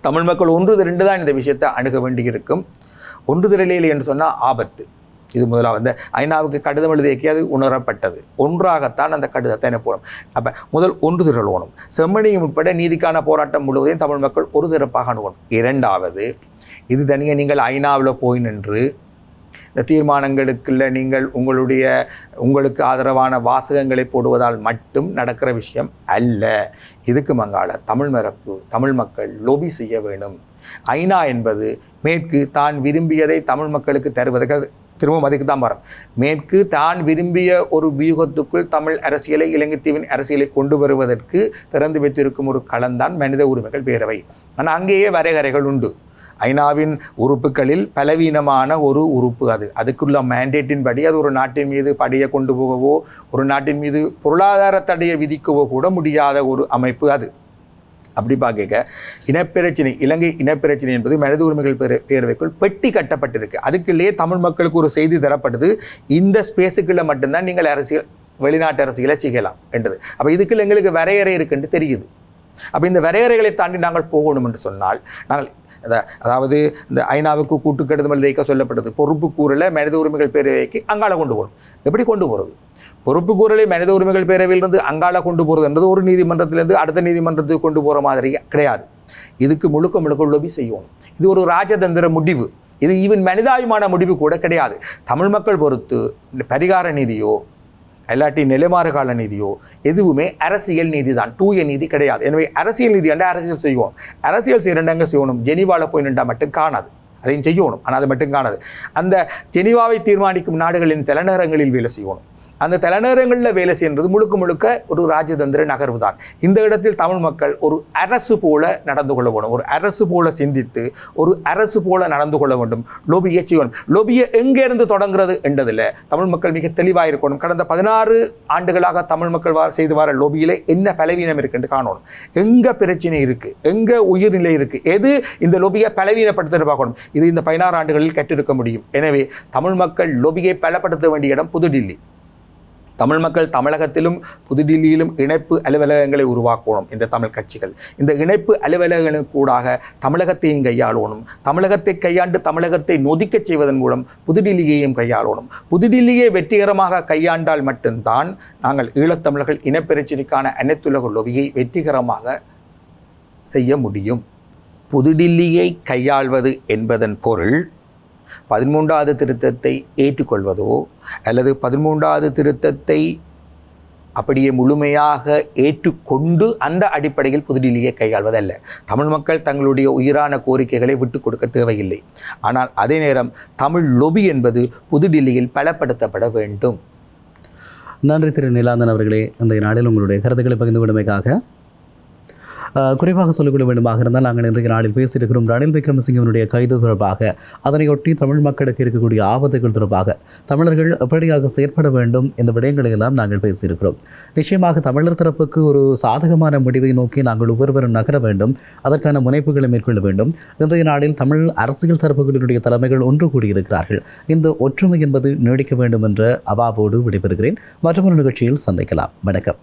தமிழ் மக்கள் ஒன்று திரண்டு தான் இந்த விஷயத்தை அணுக வேண்டியிருக்கும். ஒன்று திரளையில் என்று சொன்னால் ஆபத்து. இது முதலாவது ஐநாவுக்கு கடிதம் எழுதியக்கே அது உணரப்பட்டது. ஒன்றாகத்தான் அந்த கடிதத்தை அனுப்பணும். அப்போ முதல் ஒன்று திரளணும். செம்மணியும் உட்பட நீதிக்கான போராட்டம் முழுவதையும் தமிழ் மக்கள் ஒரு திறப்பாக அணுகணும். இரண்டாவது, இது தனியாக நீங்கள் ஐநாவில் போய் நின்று இந்த தீர்மானங்களுக்குள்ள நீங்கள் உங்களுக்கு ஆதரவான வாசகங்களை போடுவதால் மட்டும் நடக்கிற விஷயம் அல்ல. இதுக்கு மங்கால தமிழ் மரபு, தமிழ் மக்கள் லோபி செய்ய வேணும். ஐநா என்பது மேற்கு தான் விரும்பியதை தமிழ் மக்களுக்கு தருவதற்கு திரும்பவும் அதுக்கு தான் வரும். மேற்கு தான் விரும்பிய ஒரு வியூகத்துக்குள் தமிழ் அரசியலை, இலங்கைத்தீவின் அரசியலை கொண்டு வருவதற்கு திறந்து வைத்திருக்கும் ஒரு களம்தான் மனித உரிமைகள் பேரவை. ஆனால் அங்கேயே வரைகரைகள் உண்டு. ஐநாவின் உறுப்புகளில் பலவீனமான ஒரு உறுப்பு அது. அதுக்குள்ள மேண்டேட்டின் படி அது ஒரு நாட்டின் மீது படையை கொண்டு போகவோ, ஒரு நாட்டின் மீது பொருளாதார தடையை விதிக்கவோ கூட முடியாத ஒரு அமைப்பு அது. அப்படி பார்க்க இனப்பிரச்சனை, இலங்கை இனப்பிரச்சனை என்பது மனித உரிமைகள் பேரவைக்குள் பெட்டி கட்டப்பட்டிருக்கு. அதுக்குள்ளேயே தமிழ் மக்களுக்கு ஒரு செய்தி தரப்படுது, இந்த ஸ்பேஸுக்குள்ள மட்டும்தான் நீங்கள் அரசியல், வெளிநாட்டு அரசியலை செய்யலாம் என்றது. அப்போ இதுக்குள்ள எங்களுக்கு வரையறை இருக்குன்னு தெரியுது. அப்போ இந்த வரையறைகளை தாண்டி நாங்கள் போகணும் என்று சொன்னால், நாங்கள் அதாவது இந்த ஐநாவுக்கு கூட்டு கடிதம் எழுதிக்க சொல்லப்பட்டது பொறுப்பு கூறலை மனித உரிமைகள் பேரவைக்கு அங்காள கொண்டு போகணும். எப்படி கொண்டு போகிறது? பொறுப்பு கூறலை மனித உரிமைகள் பேரவையிலிருந்து அங்காள கொண்டு போகிறது என்றது ஒரு நீதிமன்றத்திலிருந்து அடுத்த நீதிமன்றத்துக்கு கொண்டு போகிற மாதிரி கிடையாது. இதுக்கு முழுக்க முழுக்க லோபி செய்யணும். இது ஒரு ராஜதந்திர முடிவு. இது ஈவன் மனிதாபிமான முடிவு கூட கிடையாது. தமிழ் மக்கள் பொறுத்து பரிகார நீதியோ இல்லாட்டி நிலைமாறு கால நீதியோ எதுவுமே அரசியல் நீதி தான், தூய நீதி கிடையாது. எனவே அரசியல் நீதி என்ற அரசியல் செய்வோம். அரசியல் செய்யறங்க செய்யணும். ஜெனீவாவில் போய் நின்றா மட்டும் காணாது, அதையும் செய்யணும். ஆனால் அது மட்டும் காணாது. அந்த ஜெனீவாவை தீர்மானிக்கும் நாடுகளின் தலைநகரங்களில் வேலை செய்யணும். அந்த தலைநகரங்களில் வேலை செய்கிறது முழுக்க முழுக்க ஒரு ராஜதந்திர நகர்வு தான். இந்த இடத்தில் தமிழ் மக்கள் ஒரு அரசு போல நடந்து கொள்ள வேண்டும், ஒரு அரசு போல சிந்தித்து ஒரு அரசு போல நடந்து கொள்ள வேண்டும். லோபியை செய்யணும். லோபியை எங்கேருந்து தொடங்குறது என்றதில் தமிழ் மக்கள் மிக தெளிவாக இருக்கணும். கடந்த 16 ஆண்டுகளாக தமிழ் மக்கள் செய்து வர லோபியிலே என்ன பலவீனம் இருக்குன்னு காணணும். எங்கே பிரச்சனை இருக்குது, எங்கே உயிர்நிலை இருக்குது, எது இந்த லோபியை பலவீனப்படுத்த பார்க்கணும். இது இந்த 16 ஆண்டுகளில் கற்றிருக்க முடியும். எனவே தமிழ் மக்கள் லோபியை பலப்படுத்த வேண்டிய இடம் புதுடில்லி. தமிழ் மக்கள் தமிழகத்திலும் புதுடில்லியிலும் இணைப்பு அலுவலகங்களை உருவாக்கணும் இந்த தமிழ் கட்சிகள். இந்த இணைப்பு அலுவலகங்களுக்கூடாக தமிழகத்தையும் கையாளணும். தமிழகத்தை கையாண்டு தமிழகத்தை நொதிக்கச் செய்வதன் மூலம் புதுடில்லியையும் கையாளணும். புதுடில்லியை வெற்றிகரமாக கையாண்டால் மட்டும்தான் நாங்கள் ஈழத்தமிழர்கள் இனப்பிரச்சினைக்கான அனைத்துலக லொபியை வெற்றிகரமாக செய்ய முடியும். புதுடில்லியை கையாள்வது என்பதன் பொருள் 13வது திருத்தத்தை ஏற்றுக்கொள்வதோ அல்லது 13வது திருத்தத்தை அப்படியே முழுமையாக ஏற்றுக்கொண்டு அந்த அடிப்படையில் புதுடில்லியை கையாள்வதல்ல. தமிழ் மக்கள் தங்களுடைய உயிரான கோரிக்கைகளை விட்டுக் கொடுக்க தேவையில்லை. ஆனால் அதே நேரம் தமிழ் லொபி என்பது புதுடில்லியில் பலப்படுத்தப்பட வேண்டும். நன்றி திரு நிலாந்தன் அவர்களே. இன்றைய நாளில் உங்களுடைய கருத்துக்களை பகிர்ந்து கொண்டமைக்காக. குறிப்பாக சொல்லிக்கொள்ள வேண்டுமாக இருந்தால் நாங்கள் இன்றைய நாளில் பேசியிருக்கிறோம் ரணில் விக்ரமசிங்கவனுடைய கைது தொடர்பாக, அதனையொட்டி தமிழ் மக்களுக்கு இருக்கக்கூடிய ஆபத்துகள் தொடர்பாக, தமிழர்கள் எப்படியாக செயற்பட வேண்டும் இந்த விடயங்களை எல்லாம் நாங்கள் பேசியிருக்கிறோம். நிச்சயமாக தமிழர் தரப்புக்கு ஒரு சாதகமான முடிவை நோக்கி நாங்கள் ஒவ்வொருவரும் நகர வேண்டும், அதற்கான முனைப்புகளை மேற்கொள்ள வேண்டும். இன்றைய நாளில் தமிழ் அரசியல் தரப்புகளினுடைய தலைமைகள் ஒன்று கூடியிருக்கிறார்கள். இந்த ஒற்றுமை என்பது நீடிக்க வேண்டும் என்ற அவாவோடு விடைபெறுகிறேன். மற்றொரு நிகழ்ச்சியில் சந்திக்கலாம். வணக்கம்.